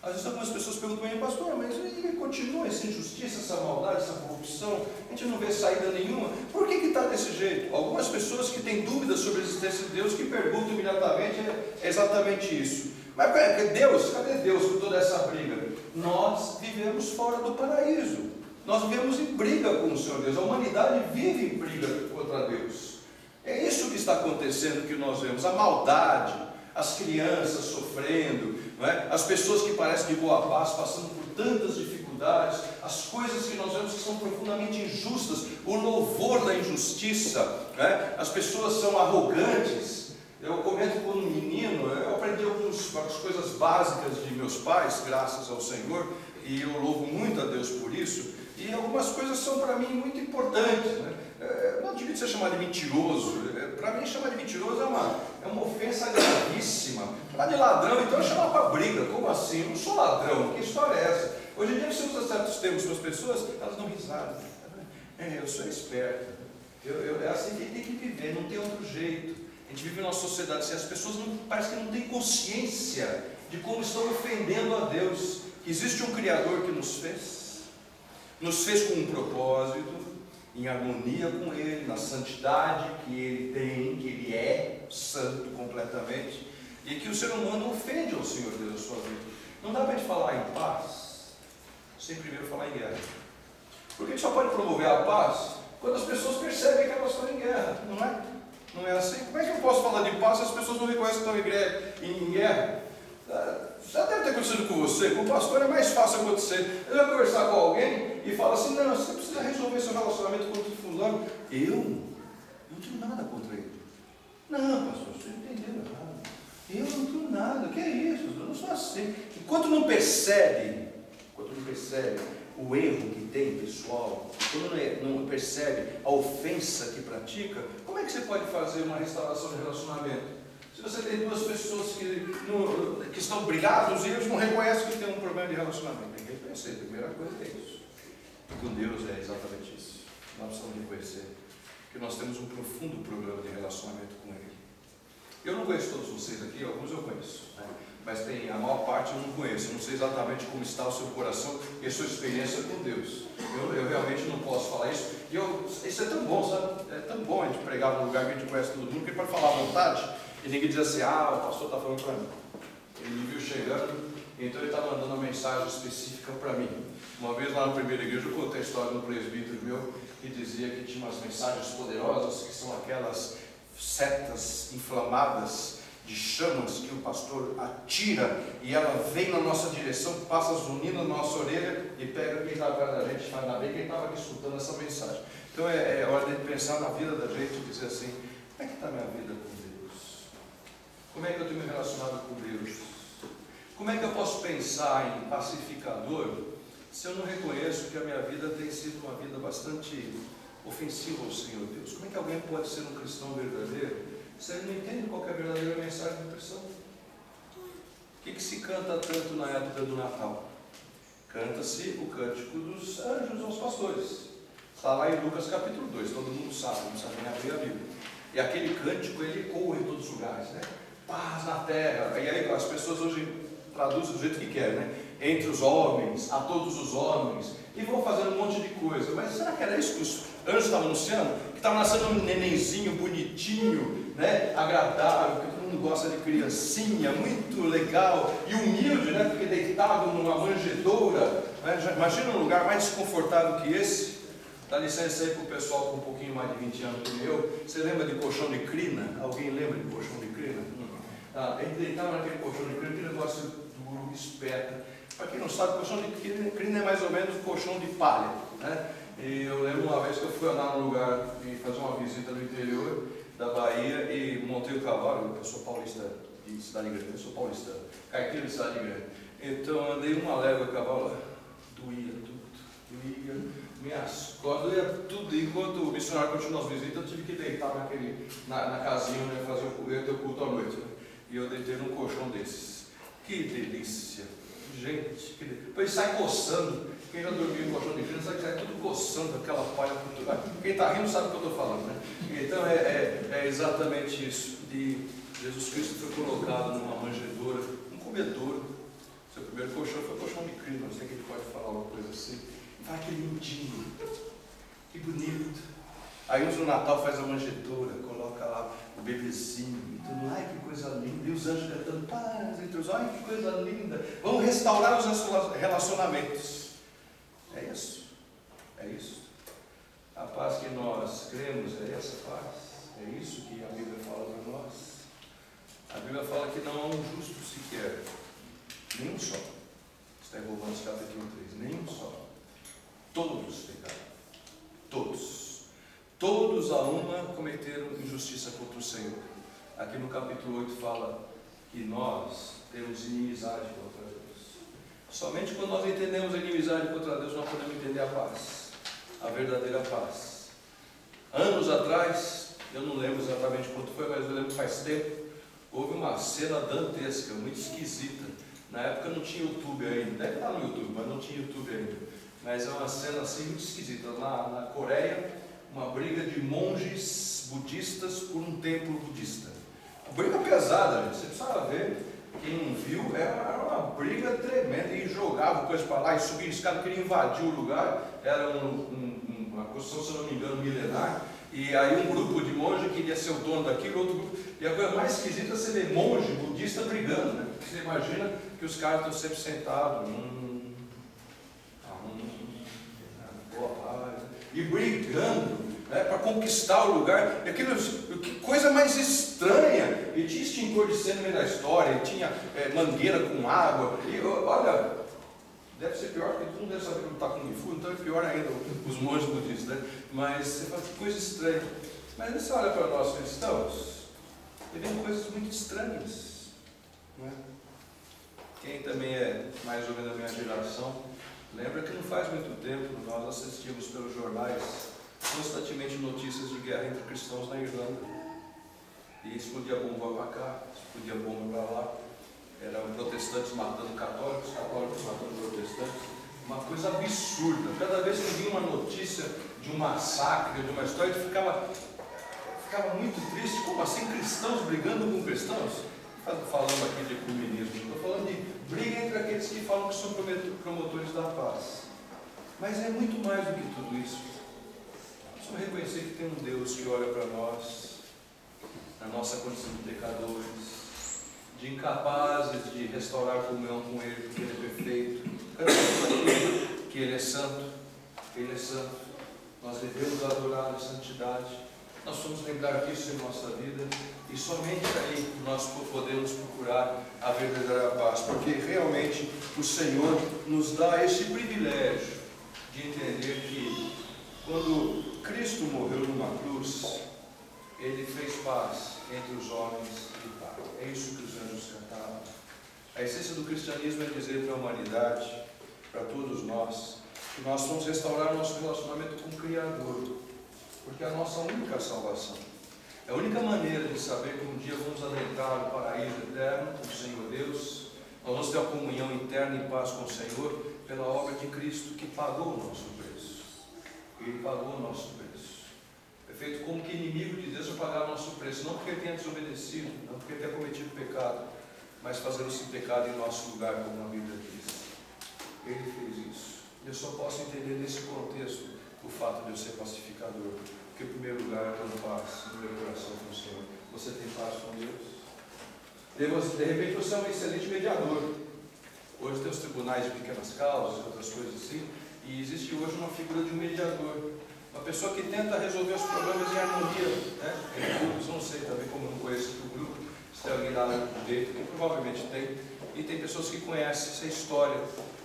Às vezes algumas pessoas perguntam para mim, pastor, mas continua essa injustiça, essa maldade, essa corrupção, a gente não vê saída nenhuma, por que está desse jeito? Algumas pessoas que têm dúvidas sobre a existência de Deus, que perguntam imediatamente, é exatamente isso. Mas cadê Deus com toda essa briga? Nós vivemos fora do paraíso. Nós vivemos em briga com o Senhor Deus, a humanidade vive em briga contra Deus. É isso que está acontecendo, que nós vemos, a maldade, as crianças sofrendo, não é? As pessoas que parecem de boa paz, passando por tantas dificuldades, as coisas que nós vemos que são profundamente injustas, o louvor da injustiça, não é? As pessoas são arrogantes. Eu comento com um menino, eu aprendi algumas coisas básicas de meus pais, graças ao Senhor, e eu louvo muito a Deus por isso. E algumas coisas são para mim muito importantes, né? Não devia ser chamado de mentiroso. Para mim, chamar de mentiroso é uma ofensa gravíssima. Falar de ladrão, então eu chamo para briga. Como assim? Eu não sou ladrão. Que história é essa? Hoje em dia, você usa certos termos para as pessoas, elas dão risada. Eu sou esperto. É assim que a gente tem que viver, não tem outro jeito. A gente vive numa sociedade assim, as pessoas parece que não têm consciência de como estão ofendendo a Deus. Que existe um Criador que nos fez com um propósito, em harmonia com Ele, na santidade que Ele tem, que Ele é santo completamente, e que o ser humano ofende ao Senhor Deus na sua vida. Não dá para a gente falar em paz sem primeiro falar em guerra, porque a gente só pode promover a paz quando as pessoas percebem que elas estão em guerra, não é? Não é assim? Como é que eu posso falar de paz se as pessoas não reconhecem que estão em guerra? Já deve ter acontecido com você, com o pastor é mais fácil acontecer. Eu vai conversar com alguém e fala assim, não, você precisa resolver seu relacionamento com o fulano. Eu não tenho nada contra ele. Não, pastor, você entendeu errado. Eu não tenho nada, que é isso? Eu não sou assim. Enquanto não percebe o erro que tem pessoal, quando não percebe a ofensa que pratica, como é que você pode fazer uma restauração de relacionamento? Se você tem duas pessoas que estão brigadas e eles não reconhecem que tem um problema de relacionamento, tem que reconhecer. A primeira coisa é isso. E com Deus é exatamente isso. Nós precisamos reconhecer que nós temos um profundo problema de relacionamento com Ele. Eu não conheço todos vocês aqui, alguns eu conheço, né? Mas a maior parte eu não conheço. Eu não sei exatamente como está o seu coração e a sua experiência com Deus. Eu realmente não posso falar isso. Isso é tão bom, sabe? É tão bom a gente pregar num lugar que a gente conhece todo mundo, que ele pode falar à vontade. E ninguém diz assim, o pastor está falando para mim. Ele me viu chegando, então ele está mandando uma mensagem específica para mim. Uma vez lá na primeira igreja eu contei a história de um presbítero meu que dizia que tinha umas mensagens poderosas, que são aquelas setas inflamadas de chamas que o pastor atira e ela vem na nossa direção, passa zunindo na nossa orelha e pega quem está atrás da gente, faz ainda bem quem estava aqui escutando essa mensagem. Então é hora de pensar na vida da gente e dizer assim, como é que está a minha vida com Deus? Como é que eu tenho me relacionado com Deus? Como é que eu posso pensar em pacificador se eu não reconheço que a minha vida tem sido uma vida bastante ofensiva ao Senhor Deus? Como é que alguém pode ser um cristão verdadeiro se ele não entende qual é a verdadeira mensagem do cristão? O que se canta tanto na época do Natal? Canta-se o cântico dos anjos aos pastores. Está lá em Lucas capítulo 2, todo mundo sabe, não sabe nem abrir a Bíblia. E aquele cântico, ele ecoa em todos os lugares, né? Paz na terra. E aí as pessoas hoje traduzem do jeito que querem, né? Entre os homens, a todos os homens. E vão fazendo um monte de coisa. Mas será que era isso que os anjos estavam anunciando? estava nascendo um nenenzinho bonitinho, né? Agradável, porque todo mundo gosta de criancinha, muito legal e humilde, né? Porque deitado numa manjedoura, né? Imagina um lugar mais desconfortável que esse. Dá licença aí para o pessoal com um pouquinho mais de 20 anos que eu. Você lembra de colchão de crina? Alguém lembra de colchão de crina? A gente deitava naquele colchão de crina, aquele negócio duro, esperta. Para quem não sabe, colchão de crina é mais ou menos um colchão de palha, né? E eu lembro uma vez que eu fui andar num lugar e fazer uma visita no interior da Bahia e montei o cavalo. Eu sou paulista de Cidade Grande, eu sou paulista, carteira de Cidade Grande. Então andei uma légua, o cavalo doía tudo, doía, minhas costas, doía tudo. E enquanto o missionário continuou as visitas, eu tive que deitar na casinha, né, fazer o culto à noite. Né? E eu deitei num colchão desses. Que delícia! Gente, que delícia. Depois sai coçando. Quem já dormiu em colchão de crina sabe que sai tudo coçando aquela palha cultural. Quem está rindo sabe o que eu estou falando, né? Então é exatamente isso. De Jesus Cristo foi colocado numa manjedoura, um comedouro. Seu primeiro colchão foi colchão de crina. Não sei que ele pode falar uma coisa assim. Ah, que lindinho, que bonito. Aí no Natal faz a manjedoura, coloca lá o bebezinho e tudo. Ai, que coisa linda. E os anjos cantando paz entre os. Ai, que coisa linda. Vamos restaurar os relacionamentos. É isso. É isso. A paz que nós cremos é essa paz. É isso que a Bíblia fala para nós. A Bíblia fala que não há um justo sequer. Nenhum só. Está em Romanos capítulo 3. Nenhum só. Todos pecaram. Todos. Todos a uma cometeram injustiça contra o Senhor. Aqui no capítulo 8 fala que nós temos inimizade contra Deus. Somente quando nós entendemos a inimizade contra Deus, nós podemos entender a paz. A verdadeira paz. Anos atrás, eu não lembro exatamente quanto foi, mas eu lembro que faz tempo, houve uma cena dantesca, muito esquisita. Na época não tinha YouTube ainda. Deve estar no YouTube, mas não tinha YouTube ainda. Mas é uma cena assim muito esquisita. Na Coreia, uma briga de monges budistas por um templo budista. Uma briga pesada, gente. Você precisava ver. Quem não viu, era uma briga tremenda. E jogavam coisas para lá e subiam escada, queriam invadir o lugar. Era uma construção, se não me engano, milenar. E aí um grupo de monges queria ser o dono daquilo, outro grupo. E a coisa mais esquisita é você ver monge budista brigando, né? Você imagina que os caras estão sempre sentados. E brigando, né, para conquistar o lugar. Aquilo, que coisa mais estranha. E tinha extintor de incêndio no meio da história, e tinha mangueira com água. E olha, deve ser pior, porque todo mundo deve saber que lutar com Kung Fu, então é pior ainda os monges budistas, né? Mas você fala, que coisa estranha. Mas você olha para nós cristãos, e vem coisas muito estranhas. Não é? Quem também é mais ou menos da minha geração, lembra que não faz muito tempo nós assistimos pelos jornais constantemente notícias de guerra entre cristãos na Irlanda. E explodia bomba para cá, explodia bomba para lá. Eram protestantes matando católicos, católicos matando protestantes. Uma coisa absurda. Cada vez que vinha uma notícia de um massacre, de uma história, a gente ficava muito triste. Como assim cristãos brigando com cristãos? Falando aqui de ecumenismo, estou falando de briga entre aqueles que falam que são promotores da paz. Mas é muito mais do que tudo isso. Precisamos reconhecer que tem um Deus que olha para nós, na nossa condição de pecadores, de incapazes de restaurar a comunhão com Ele, porque Ele é perfeito. Que Ele é santo, Ele é santo. Nós devemos adorar a santidade. Nós vamos lembrar disso em nossa vida, e somente aí nós podemos procurar a verdadeira paz, porque realmente o Senhor nos dá esse privilégio de entender que quando Cristo morreu numa cruz, Ele fez paz entre os homens e o Pai. É isso que os anjos cantavam. A essência do cristianismo é dizer para a humanidade, para todos nós, que nós vamos restaurar nosso relacionamento com o Criador. Porque é a nossa única salvação. É a única maneira de saber que um dia vamos adentrar o paraíso eterno com o Senhor Deus. Nós vamos ter a comunhão interna e paz com o Senhor pela obra de Cristo que pagou o nosso preço. Ele pagou o nosso preço. É feito como que inimigo de Deus para pagar o nosso preço. Não porque ele tenha desobedecido, não porque ele tenha cometido pecado, mas fazendo esse pecado em nosso lugar, como a Bíblia diz. Ele fez isso. Eu só posso entender nesse contexto o fato de eu ser pacificador. Porque, em primeiro lugar, eu tenho paz no meu coração com o Senhor. Você tem paz com Deus? De repente, você é um excelente mediador. Hoje tem os tribunais de pequenas causas, outras coisas assim, e existe hoje uma figura de um mediador. Uma pessoa que tenta resolver os problemas em harmonia, né? Em grupos, não sei também como eu não conheço o grupo, se tem alguém lá no jeito, que provavelmente tem. E tem pessoas que conhecem essa história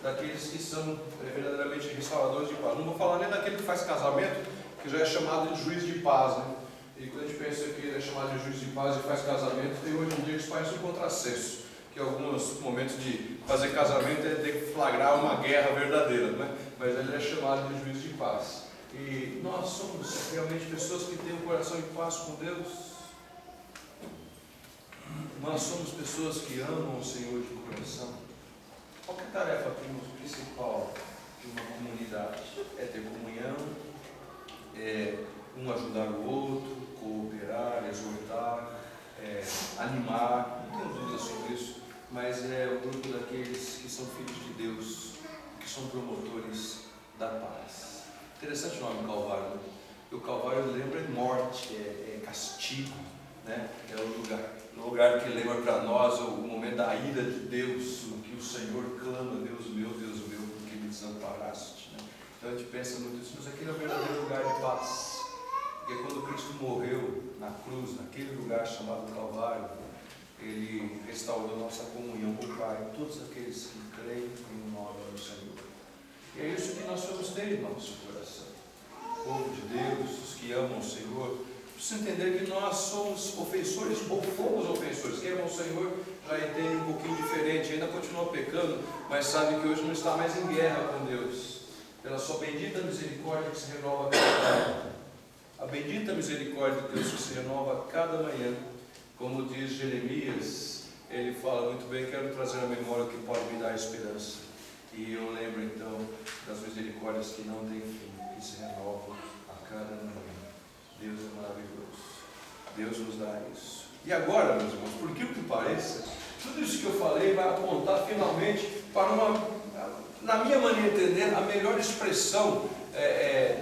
daqueles que são verdadeiramente restauradores de paz. Não vou falar nem daquele que faz casamento, que já é chamado de juiz de paz, né? E quando a gente pensa que ele é chamado de juiz de paz e faz casamento, tem hoje em dia que isso parece um contrassenso, que alguns momentos de fazer casamento é deflagrar uma guerra verdadeira, né? Mas ele é chamado de juiz de paz. E nós somos realmente pessoas que têm o coração em paz com Deus. Nós somos pessoas que amam o Senhor de coração. Qual que é a tarefa principal de uma comunidade? É ter comunhão, é um ajudar o outro, cooperar, exortar, animar, não tenho dúvida sobre isso, mas é o grupo daqueles que são filhos de Deus, que são promotores da paz. Interessante o nome Calvário, né? O Calvário lembra morte, é castigo, né? É o lugar que lembra para nós o momento da ira de Deus, o que o Senhor clama, Deus meu, por que me desamparaste, né? Então a gente pensa muito nisso, mas aquele é o verdadeiro lugar de paz. Porque quando Cristo morreu na cruz, naquele lugar chamado Calvário, Ele restaurou nossa comunhão com o Pai, todos aqueles que creem em nome do Senhor. E é isso que nós vamos ter em nosso coração. O povo de Deus, os que amam o Senhor, precisa entender que nós somos ofensores, ou fomos ofensores. Quem ama o Senhor já entende um pouquinho diferente, ainda continua pecando, mas sabe que hoje não está mais em guerra com Deus. Pela sua bendita misericórdia que se renova a cada manhã. A bendita misericórdia de Deus que se renova a cada manhã. Como diz Jeremias, ele fala muito bem: quero trazer à memória o que pode me dar esperança. E eu lembro então das misericórdias que não têm fim, que se renovam a cada manhã. Deus é maravilhoso. Deus nos dá isso. E agora, meus irmãos, por que pareça, tudo isso que eu falei vai apontar finalmente para na minha maneira de entender, a melhor expressão,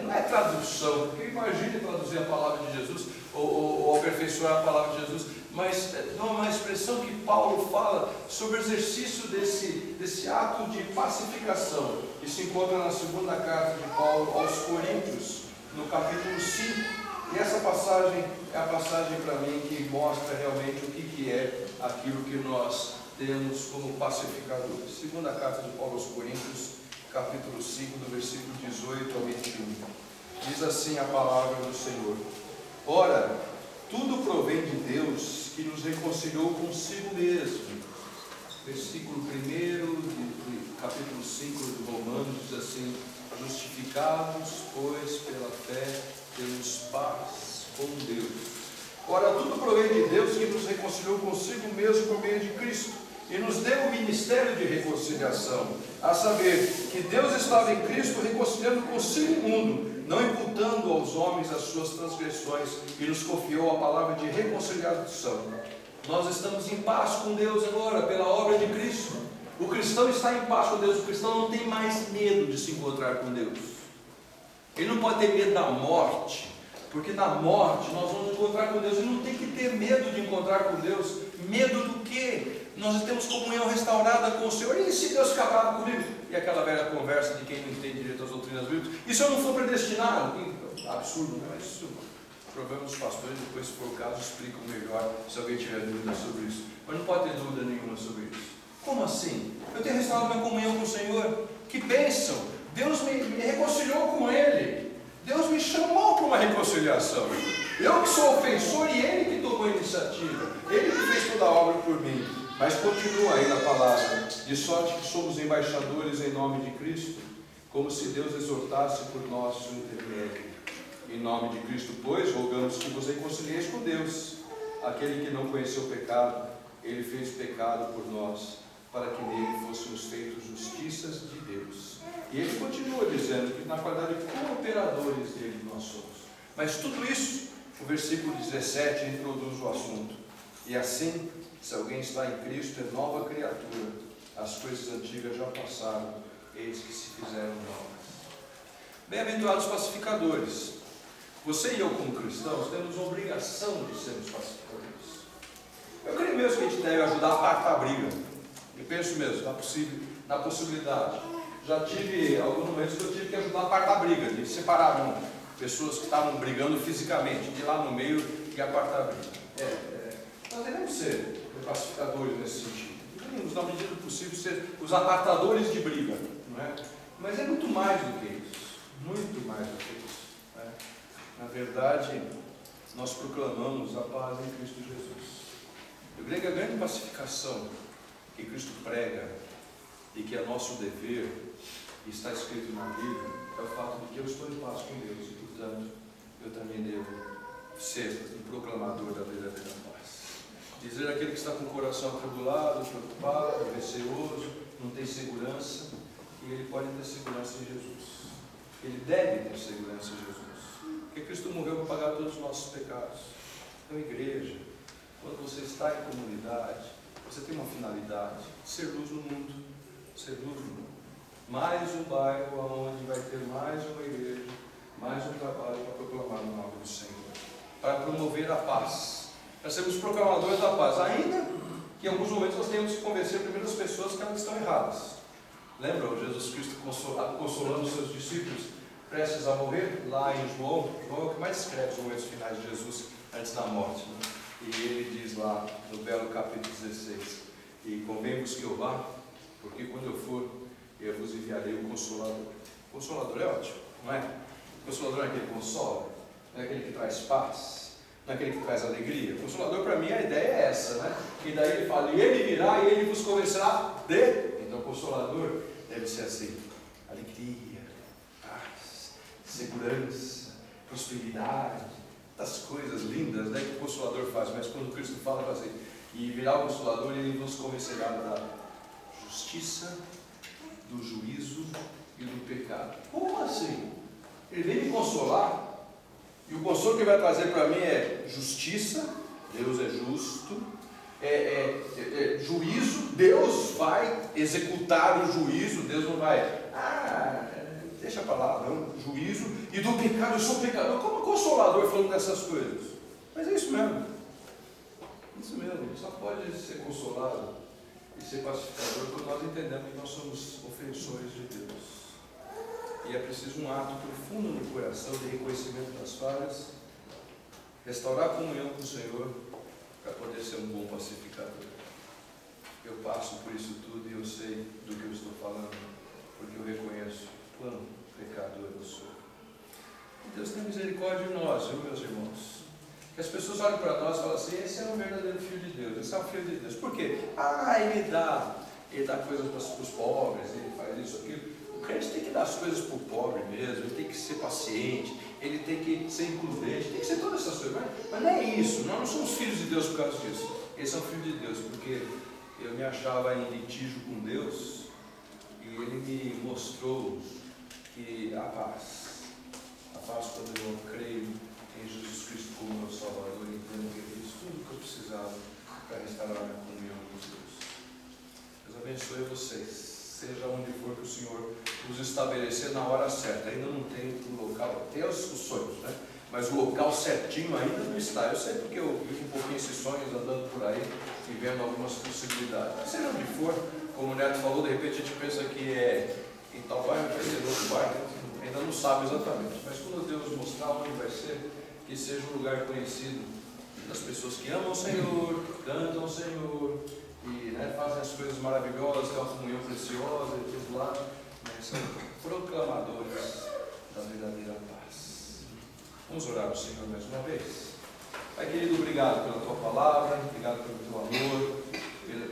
não é tradução, porque imagine traduzir a palavra de Jesus, ou aperfeiçoar a palavra de Jesus, mas não é uma expressão que Paulo fala sobre o exercício desse ato de pacificação, que se encontra na segunda carta de Paulo aos Coríntios, no capítulo 5. E essa passagem é a passagem para mim que mostra realmente o que é aquilo que nós temos como pacificadores. Segunda carta de Paulo aos Coríntios, capítulo 5, do versículo 18 ao 21. Diz assim a palavra do Senhor: ora, tudo provém de Deus, que nos reconciliou consigo mesmo. Versículo 1 do capítulo 5 de Romanos diz assim: justificados, pois, pela fé, temos paz com Deus. Ora, tudo provém de Deus, que nos reconciliou consigo mesmo por meio de Cristo, e nos deu o ministério de reconciliação, a saber, que Deus estava em Cristo reconciliando consigo o mundo, não imputando aos homens as suas transgressões, e nos confiou a palavra de reconciliação. Nós estamos em paz com Deus agora, pela obra de Cristo. O cristão está em paz com Deus. O cristão não tem mais medo de se encontrar com Deus. Ele não pode ter medo da morte, porque na morte nós vamos encontrar com Deus. Ele não tem que ter medo de encontrar com Deus. Medo do quê? Nós temos comunhão restaurada com o Senhor. E se Deus ficar bravo comigo? E aquela velha conversa de quem não entende direito as doutrinas bíblicas: e se eu não for predestinado? Absurdo, não é isso? O problema dos pastores, depois, se for o caso, explicam melhor se alguém tiver dúvida sobre isso. Mas não pode ter dúvida nenhuma sobre isso. Como assim? Eu tenho restaurado minha comunhão com o Senhor. Que bênção! Deus me reconciliou com Ele. Deus me chamou para uma reconciliação. Eu que sou ofensor e Ele que tomou a iniciativa. Ele que fez toda a obra por mim. Mas continua aí na palavra: de sorte que somos embaixadores em nome de Cristo, como se Deus exortasse por nosso intermédio. Em nome de Cristo, pois, rogamos que vos reconcilieis com Deus. Aquele que não conheceu o pecado, Ele fez pecado por nós, para que nele fôssemos feitos justiças de Deus. E ele continua dizendo que na qualidade de cooperadores dele nós somos. Mas tudo isso, o versículo 17 introduz o assunto. E assim, se alguém está em Cristo, é nova criatura. As coisas antigas já passaram, eis que se fizeram novas. Bem-aventurados pacificadores, Você e eu, como cristãos, temos a obrigação de sermos pacificadores. Eu creio mesmo que a gente deve ajudar a apartar a briga. Eu penso mesmo, na possibilidade. Já tive alguns momentos que eu tive que ajudar a apartar a briga, de separar pessoas que estavam brigando fisicamente, de ir lá no meio e apartar a briga. Nós devemos ser pacificadores nesse sentido. Devemos, na medida do possível, ser os apartadores de briga, não é? Mas é muito mais do que isso. Muito mais do que isso. Não é? Na verdade, nós proclamamos a paz em Cristo Jesus. Eu creio que a grande pacificação que Cristo prega e que é nosso dever, e está escrito na Bíblia, é o fato de que eu estou em paz com Deus e, portanto, eu também devo ser um proclamador da verdadeira paz. Dizer aquele que está com o coração atribulado, preocupado, receoso, não tem segurança, que ele pode ter segurança em Jesus. Ele deve ter segurança em Jesus. Porque Cristo morreu para pagar todos os nossos pecados. Então, igreja, quando você está em comunidade, você tem uma finalidade: ser luz no mundo. Ser luz no mundo. Mais um bairro onde vai ter mais uma igreja, mais um trabalho para proclamar o nome do Senhor, para promover a paz, para sermos proclamadores da paz, ainda que em alguns momentos nós tenhamos que convencer primeiro as pessoas que elas estão erradas. Lembram Jesus Cristo consolando os seus discípulos prestes a morrer? Lá em João é o que mais escreve os momentos finais de Jesus antes da morte, né? E ele diz lá no belo capítulo 16: e convém-vos que eu vá, porque quando eu for, eu vos enviarei o Consolador. O Consolador é ótimo, não é? O Consolador é aquele que consola, não é aquele que traz paz, não é aquele que traz alegria. O Consolador, para mim, a ideia é essa, né? E daí ele fala: e ele virá e ele vos convencerá de. Então, o Consolador deve ser assim: alegria, paz, segurança, prosperidade, das coisas lindas, né, que o Consolador faz. Mas quando Cristo fala assim: e virá o Consolador e ele vos convencerá da justiça, do juízo e do pecado. Como assim? Ele vem me consolar, e o consolo que ele vai trazer para mim é justiça, Deus é justo, juízo, Deus vai executar o juízo, Deus não vai, deixa para lá, não, juízo, e do pecado, eu sou pecador. Como consolador falando dessas coisas? Mas é isso mesmo, só pode ser consolado e ser pacificador quando nós entendemos que nós somos ofensores de Deus. E é preciso um ato profundo no coração de reconhecimento das falhas, restaurar a comunhão com o Senhor, para poder ser um bom pacificador. Eu passo por isso tudo e eu sei do que eu estou falando, porque eu reconheço quão pecador eu sou. E Deus tem misericórdia de nós, viu, meus irmãos? Que as pessoas olham para nós e falam assim: esse é um verdadeiro filho de Deus, esse é um filho de Deus. Por quê? Ele dá coisas para os pobres, ele faz isso, aquilo. O crente tem que dar as coisas para o pobre mesmo, ele tem que ser paciente, ele tem que ser includente, tem que ser todas essas coisas. Mas não é isso, nós não somos filhos de Deus por causa disso. Esse é um filho de Deus porque eu me achava em litígio com Deus e ele me mostrou que a paz quando eu creio em Jesus Cristo como meu Salvador, entendo que ele fez tudo o que eu precisava para restaurar minha comunhão com Deus. Deus abençoe vocês. Seja onde for que o Senhor os estabelecer na hora certa. Ainda não tem o local, tem os sonhos, né? Mas o local certinho ainda não está. Eu sei porque eu vivo um pouquinho esses sonhos andando por aí e vendo algumas possibilidades. Seja onde for, como o Neto falou, de repente a gente pensa que é em tal bairro, vai ser em outro bairro, ainda não sabe exatamente. Mas quando Deus mostrar onde vai ser, que seja um lugar conhecido das pessoas que amam o Senhor, cantam o Senhor, e fazem as coisas maravilhosas, têm uma comunhão preciosa e tudo lá, mas são proclamadores da verdadeira paz. Vamos orar ao Senhor mais uma vez. Pai querido, obrigado pela tua palavra, obrigado pelo teu amor,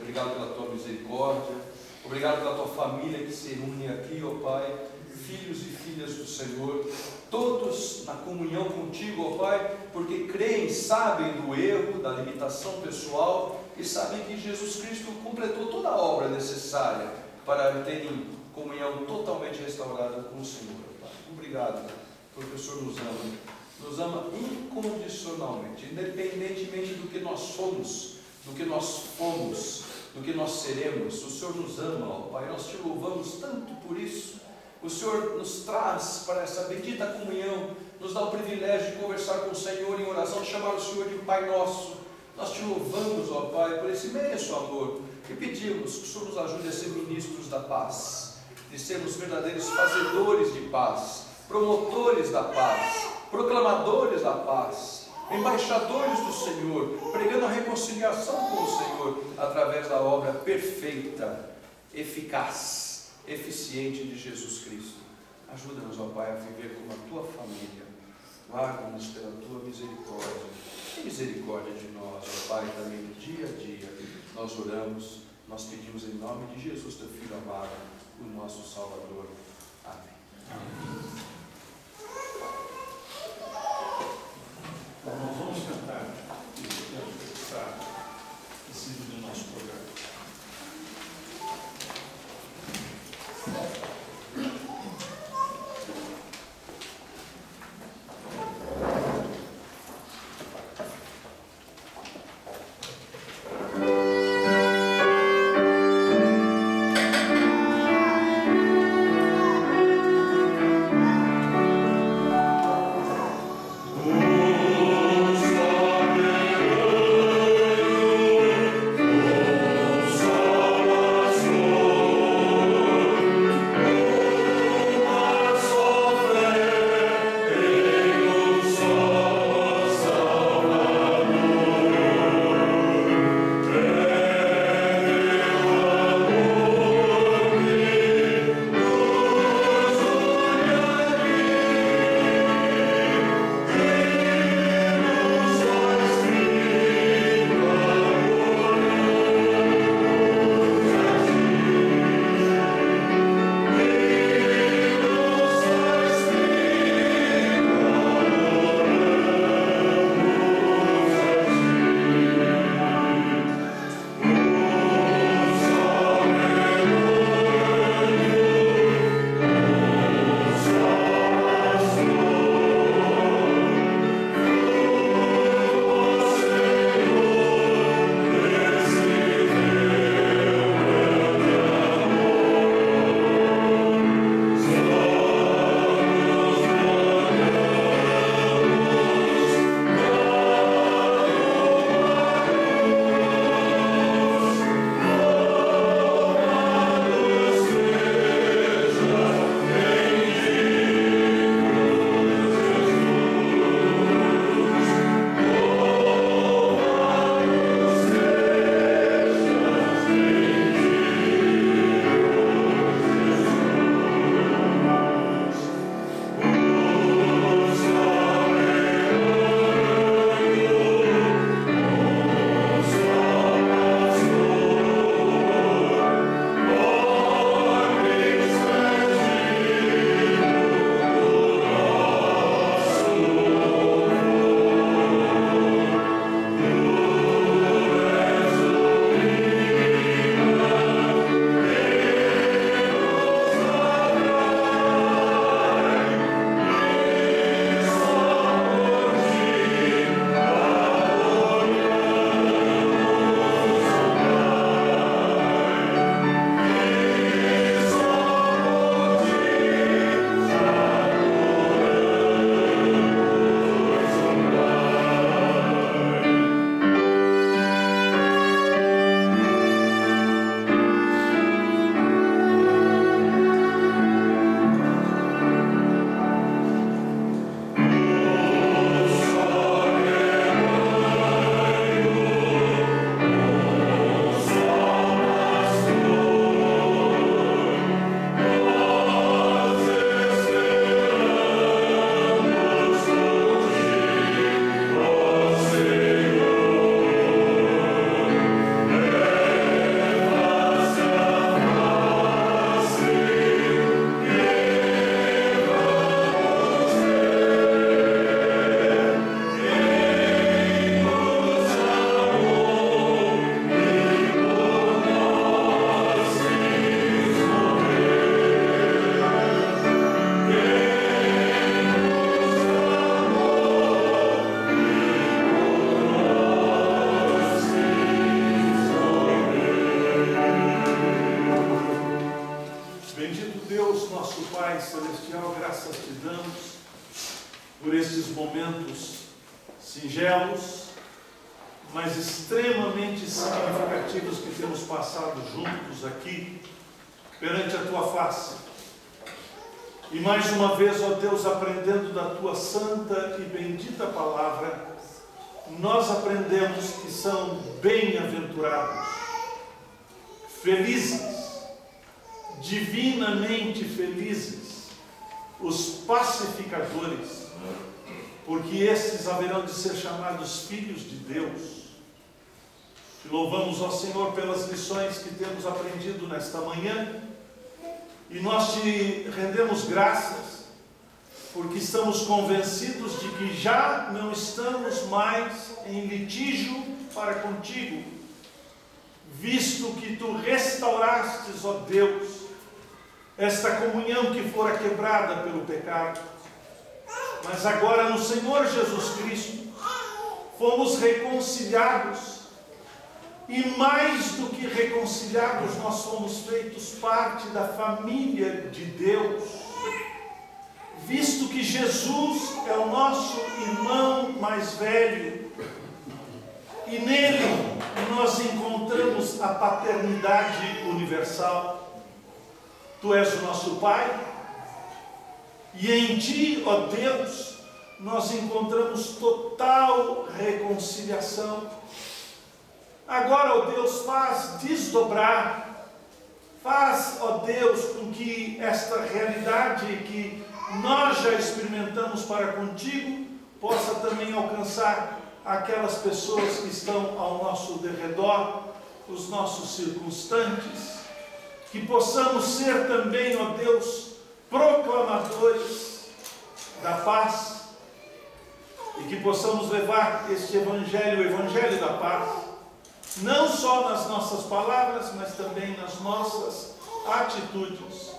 obrigado pela tua misericórdia, obrigado pela tua família que se une aqui, ó Pai, filhos e filhas do Senhor, todos na comunhão contigo, ó Pai, porque creem, sabem do erro, da limitação pessoal e sabem que Jesus Cristo completou toda a obra necessária para terem comunhão totalmente restaurada com o Senhor, ó Pai. Obrigado, porque o Senhor nos ama incondicionalmente, independentemente do que nós somos, do que nós fomos, do que nós seremos. O Senhor nos ama, ó Pai, nós te louvamos tanto por isso. O Senhor nos traz para essa bendita comunhão, nos dá o privilégio de conversar com o Senhor em oração, de chamar o Senhor de Pai Nosso. Nós te louvamos, ó Pai, por esse imenso amor e pedimos que o Senhor nos ajude a ser ministros da paz, de sermos verdadeiros fazedores de paz, promotores da paz, proclamadores da paz, embaixadores do Senhor, pregando a reconciliação com o Senhor através da obra perfeita, eficaz, eficiente de Jesus Cristo. Ajuda-nos, ó Pai, a viver como a Tua família. Guarda-nos pela Tua misericórdia. Tem misericórdia de nós, ó Pai, também no dia a dia. Nós oramos, nós pedimos em nome de Jesus, Teu Filho amado, o nosso Salvador. Amém. Nós vamos cantar esse canto que está inserido no nosso programa. por estes momentos singelos, mas extremamente significativos que temos passado juntos aqui, perante a Tua face. E mais uma vez, ó Deus, aprendendo da Tua santa e bendita palavra, nós aprendemos que são bem-aventurados, felizes, divinamente felizes, os pacificadores, porque estes haverão de ser chamados filhos de Deus. Te louvamos, ó Senhor, pelas lições que temos aprendido nesta manhã, e nós te rendemos graças, porque estamos convencidos de que já não estamos mais em litígio para contigo, visto que tu restaurastes, ó Deus, esta comunhão que fora quebrada pelo pecado. Mas agora no Senhor Jesus Cristo fomos reconciliados, e mais do que reconciliados, nós fomos feitos parte da família de Deus, visto que Jesus é o nosso irmão mais velho, e nele nós encontramos a paternidade universal. Tu és o nosso Pai, e em Ti, ó Deus, nós encontramos total reconciliação. Agora, ó Deus, faz desdobrar, faz, ó Deus, com que esta realidade que nós já experimentamos para contigo, possa também alcançar aquelas pessoas que estão ao nosso derredor, os nossos circunstantes, que possamos ser também, ó Deus, proclamadores da paz, e que possamos levar este Evangelho, o Evangelho da paz, não só nas nossas palavras, mas também nas nossas atitudes.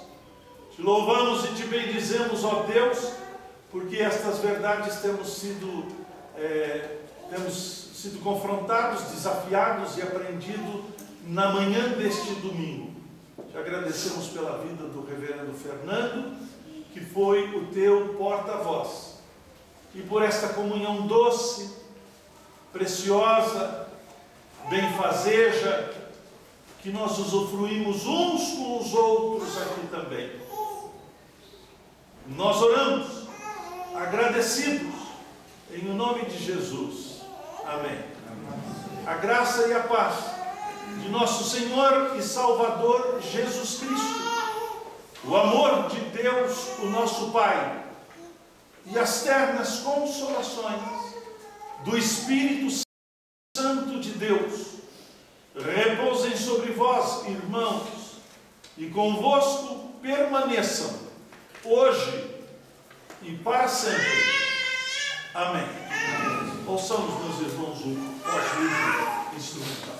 Te louvamos e te bendizemos, ó Deus, porque estas verdades temos sido confrontados, desafiados e aprendido na manhã deste domingo. Te agradecemos pela vida do reverendo Fernando, que foi o teu porta-voz, e por esta comunhão doce, preciosa, benfazeja, que nós usufruímos uns com os outros aqui também. Nós oramos, agradecidos, em o nome de Jesus. Amém. A graça e a paz de nosso Senhor e Salvador Jesus Cristo, o amor de Deus, o nosso Pai, e as ternas consolações do Espírito Santo de Deus, repousem sobre vós, irmãos, e convosco permaneçam, hoje e para sempre. Amém. Ouçamos, meus irmãos, o pós-livro instrumental.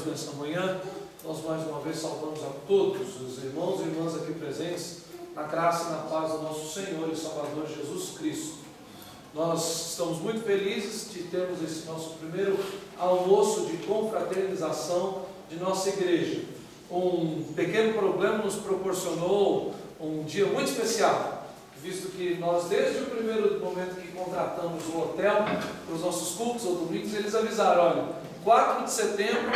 Nessa manhã, nós mais uma vez saudamos a todos os irmãos e irmãs aqui presentes, na graça e na paz do nosso Senhor e Salvador Jesus Cristo. Nós estamos muito felizes de termos esse nosso primeiro almoço de confraternização de nossa igreja. Um pequeno problema nos proporcionou um dia muito especial, visto que nós, desde o primeiro momento que contratamos o hotel para os nossos cultos ou domingos, eles avisaram: olha, 4 de setembro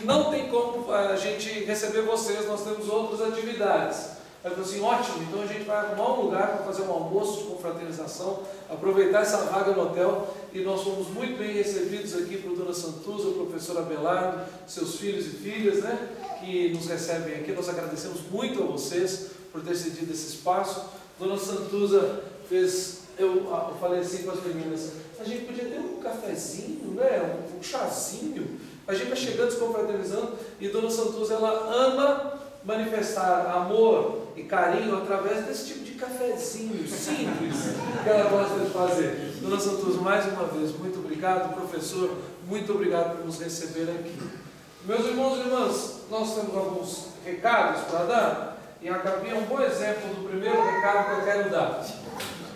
não tem como a gente receber vocês, nós temos outras atividades. Aí eu falei assim: ótimo, então a gente vai arrumar um lugar para fazer um almoço de confraternização, aproveitar essa vaga no hotel. E nós fomos muito bem recebidos aqui por Dona Santuza, o professor Abelardo, seus filhos e filhas, né, que nos recebem aqui. Nós agradecemos muito a vocês por ter cedido esse espaço. Dona Santuza fez, eu falei assim com as meninas: a gente podia ter um cafezinho, né, um chazinho. A gente vai chegando, se confraternizando, e Dona Santuza, ela ama manifestar amor e carinho através desse tipo de cafezinho simples que ela gosta de fazer. Dona Santuza, mais uma vez, muito obrigado. Professor, muito obrigado por nos receber aqui. Meus irmãos e irmãs, nós temos alguns recados para dar, e a Gabi é um bom exemplo do primeiro recado que eu quero dar.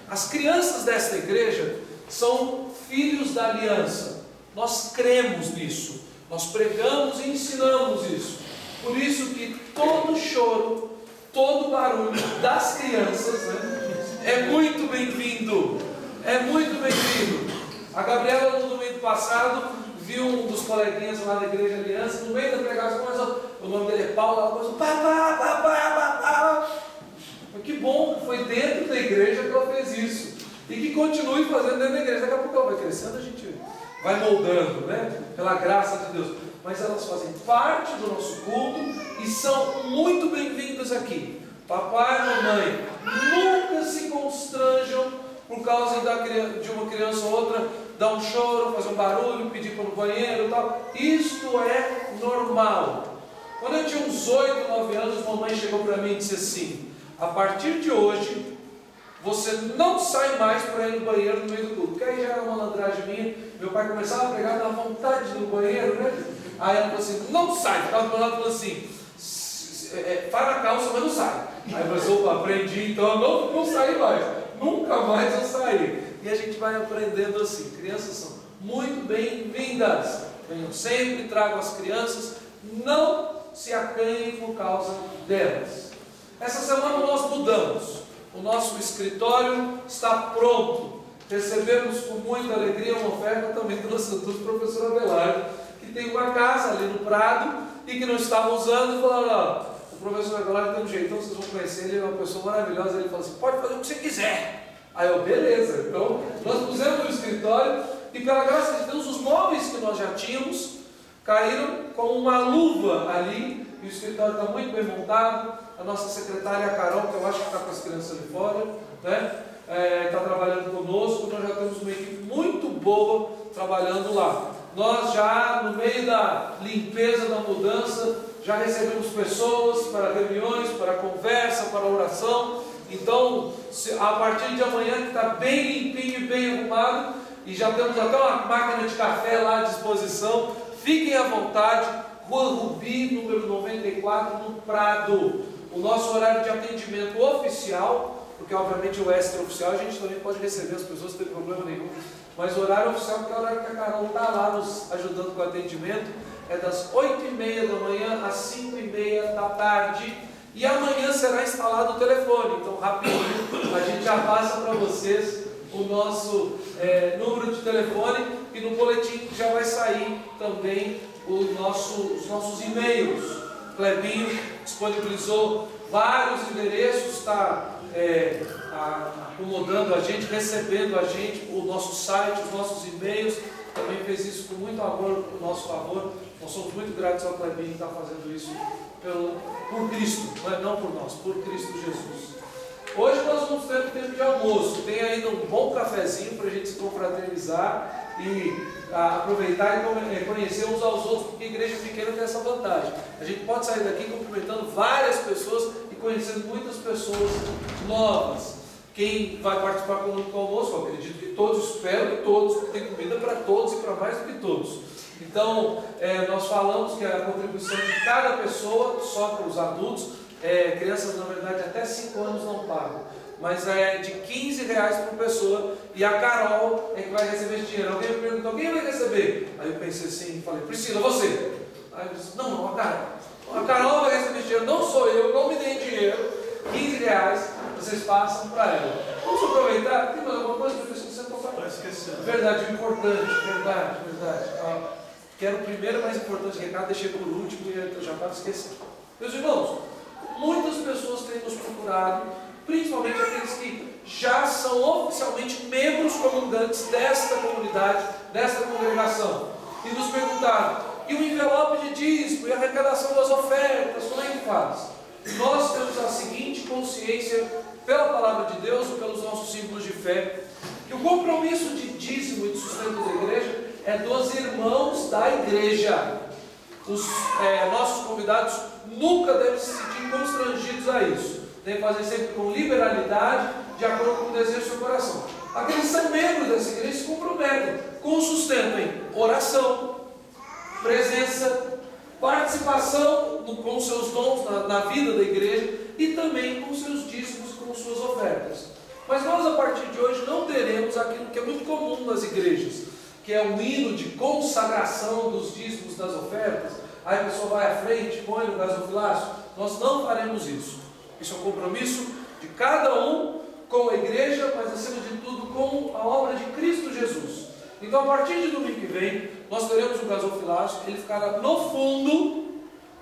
As crianças desta igreja são filhos da aliança. Nós cremos nisso, nós pregamos e ensinamos isso. Por isso que todo choro, todo barulho das crianças, né, é muito bem-vindo. É muito bem-vindo. A Gabriela, no domingo passado, viu um dos coleguinhas lá da Igreja Aliança, no meio da pregação, começou, o nome dele é Paulo, ela começou: papá, papá, papá. Mas que bom, foi dentro da igreja que ela fez isso. E que continue fazendo dentro da igreja. Daqui a pouco ela vai crescendo, a gente vai moldando, né, pela graça de Deus. Mas elas fazem parte do nosso culto e são muito bem-vindas aqui. Papai e mamãe, nunca se constranjam por causa de uma criança ou outra dar um choro, fazer um barulho, pedir para ir no banheiro e tal. Isto é normal. Quando eu tinha uns 8, 9 anos, mamãe chegou para mim e disse assim: a partir de hoje, você não sai mais para ir no banheiro no meio do culto. Porque aí já era uma malandragem minha. Meu pai começava a pregar, dava vontade de ir no banheiro, né? Aí ela falou assim: não sai. Ficava do meu lado e falou assim: faz na calça, mas não sai. Aí eu falei: opa, aprendi, então eu não saí mais. Nunca mais eu saí. E a gente vai aprendendo assim. Crianças são muito bem-vindas. Venham sempre, tragam as crianças. Não se acanhem por causa delas. Essa semana nós mudamos. O nosso escritório está pronto. Recebemos com muita alegria uma oferta também do nosso professor Abelardo, que tem uma casa ali no Prado e que não estava usando, e falaram: ó, o professor Abelardo tem um jeitão, vocês vão conhecer, ele é uma pessoa maravilhosa. Ele falou assim: pode fazer o que você quiser. Aí eu: beleza. Então nós pusemos no escritório e, pela graça de Deus, os móveis que nós já tínhamos caíram como uma luva ali, e o escritório está muito bem montado. A nossa secretária, a Carol, que eu acho que está com as crianças ali fora, né, está trabalhando conosco. Nós já temos uma equipe muito boa trabalhando lá. Nós já, no meio da limpeza, da mudança, já recebemos pessoas para reuniões, para conversa, para oração. Então, a partir de amanhã, que está bem limpinho e bem arrumado, e já temos até uma máquina de café lá à disposição, fiquem à vontade. Rua Rubi, número 94, no Prado. O nosso horário de atendimento oficial, porque obviamente o extra-oficial a gente também pode receber as pessoas, não tem problema nenhum. Mas o horário oficial, que é o horário que a Carol está lá nos ajudando com o atendimento, é das 8h30 da manhã às 5h30 da tarde. E amanhã será instalado o telefone. Então, rapidinho, a gente já passa para vocês o nosso número de telefone, e no boletim já vai sair também os nossos e-mails. Clebinho disponibilizou vários endereços, está acomodando a gente, recebendo a gente, o nosso site, os nossos e-mails. Também fez isso com muito amor, por nosso favor. Nós somos muito gratos ao Clebinho que está fazendo isso por Cristo, não por nós, por Cristo Jesus. Hoje nós vamos ter um tempo de almoço. Tem ainda um bom cafezinho para a gente se confraternizar e aproveitar e conhecer uns aos outros, porque a igreja pequena tem essa vantagem. A gente pode sair daqui cumprimentando várias pessoas e conhecendo muitas pessoas novas. Quem vai participar conosco do almoço, eu acredito que todos, espero que todos, porque tem comida para todos e para mais do que todos. Então, nós falamos que a contribuição de cada pessoa, só para os adultos, crianças na verdade até 5 anos não pagam, mas é de R$15 por pessoa, e a Carol é que vai receber esse dinheiro. Alguém me perguntou: quem vai receber? Aí eu pensei assim, falei: Priscila, você. Aí eu disse: não, a vocês passam para ela. Vamos aproveitar, tem mais alguma coisa que você tocar? Vai esquecer. Verdade, importante, verdade. Que era o primeiro mais importante recado, deixei por último e eu já estava esquecendo. Meus irmãos, muitas pessoas têm nos procurado, principalmente aqueles que já são oficialmente membros comungantes desta comunidade, desta congregação, e nos perguntaram: e o envelope de dízimo e a arrecadação das ofertas, como é que faz? Nós temos a seguinte consciência, pela palavra de Deus e pelos nossos símbolos de fé, que o compromisso de dízimo e de sustento da igreja é dos irmãos da igreja. Os nossos convidados nunca devem se sentir constrangidos a isso. Devem fazer sempre com liberalidade, de acordo com o desejo do seu coração. Aqueles que são membros dessa igreja se comprometem com o sustento em oração, presença, participação com os seus dons na vida da igreja e também com seus dízimos, com suas ofertas. Mas nós, a partir de hoje, não teremos aquilo que é muito comum nas igrejas, que é o hino de consagração dos dízimos, das ofertas. Aí a pessoa vai à frente, põe no gasofilácio. Nós não faremos isso. Isso é um compromisso de cada um com a igreja, mas acima de tudo com a obra de Cristo Jesus. Então, a partir de domingo que vem, nós teremos o gasofilácio, ele ficará no fundo.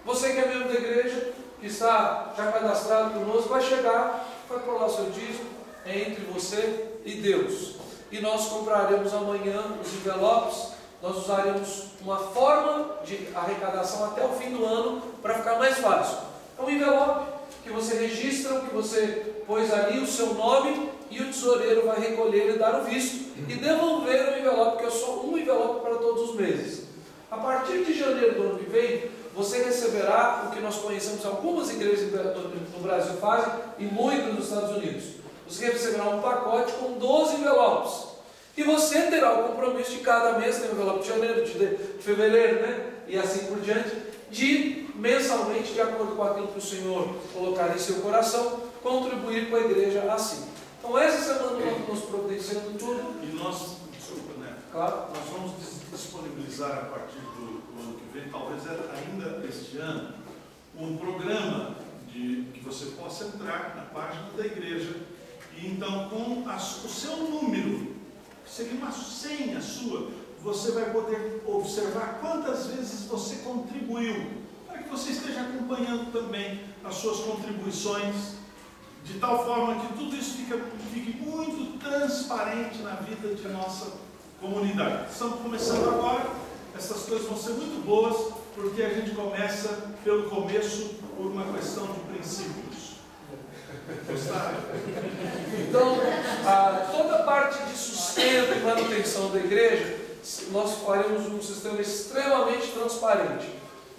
Você que é membro da igreja, que está já cadastrado conosco, vai chegar, vai colar o seu dízimo, é entre você e Deus. E nós compraremos amanhã os envelopes, nós usaremos uma forma de arrecadação até o fim do ano, para ficar mais fácil. É um envelope que você registra, que você pôs ali o seu nome, e o tesoureiro vai recolher e dar o visto, e devolver o envelope, que é só um envelope para todos os meses. A partir de janeiro do ano que vem, você receberá o que nós conhecemos, algumas igrejas no Brasil fazem, e muitas nos Estados Unidos. Você receberá um pacote com 12 envelopes. E você terá o compromisso de cada mês, tem o envelope de janeiro, de fevereiro, né? E assim por diante, de mensalmente, de acordo com aquilo que o Senhor colocar em seu coração, contribuir com a igreja assim. Então essa semana nós estamos providenciando tudo. E nós, desculpa, né? Claro. Nós vamos disponibilizar a partir do ano que vem, talvez ainda este ano, um programa que você possa entrar na página da igreja e então com o seu número, que seria uma senha sua, você vai poder observar quantas vezes você contribuiu, para que você esteja acompanhando também as suas contribuições, de tal forma que tudo isso fique muito transparente na vida de nossa comunidade. Estamos começando agora, essas coisas vão ser muito boas, porque a gente começa pelo começo por uma questão de princípios. Gostaram? Então, toda a parte de sustento e manutenção da igreja, nós faremos um sistema extremamente transparente,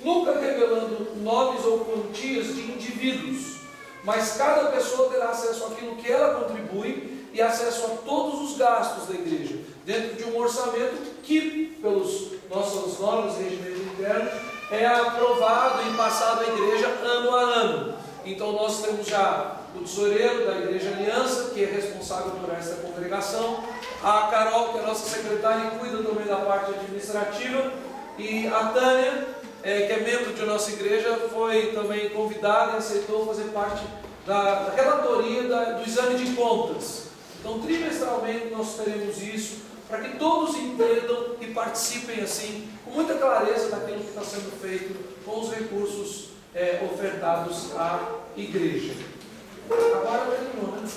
nunca revelando nomes ou quantias de indivíduos, mas cada pessoa terá acesso àquilo que ela contribui e acesso a todos os gastos da igreja, dentro de um orçamento que, pelos nossos normas e regimentos internos, é aprovado e passado à igreja ano a ano. Então nós temos já o tesoureiro da Igreja Aliança, que é responsável por esta congregação, a Carol, que é nossa secretária e cuida também da parte administrativa, e a Tânia, que é membro de nossa igreja, foi também convidada e aceitou fazer parte da relatoria do exame de contas. Então, trimestralmente nós teremos isso, para que todos entendam e participem assim, com muita clareza daquilo que está sendo feito com os recursos ofertados à igreja. Agora terminou, né?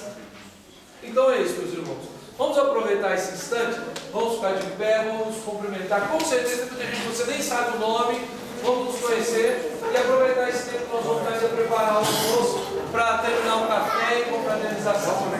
Então é isso, meus irmãos. Vamos aproveitar esse instante, vamos ficar de pé, vamos nos cumprimentar. Com certeza, muita gente, você nem sabe o nome, vamos nos conhecer e aproveitar esse tempo que nós vamos fazer preparar o almoço para terminar o café e confraternização.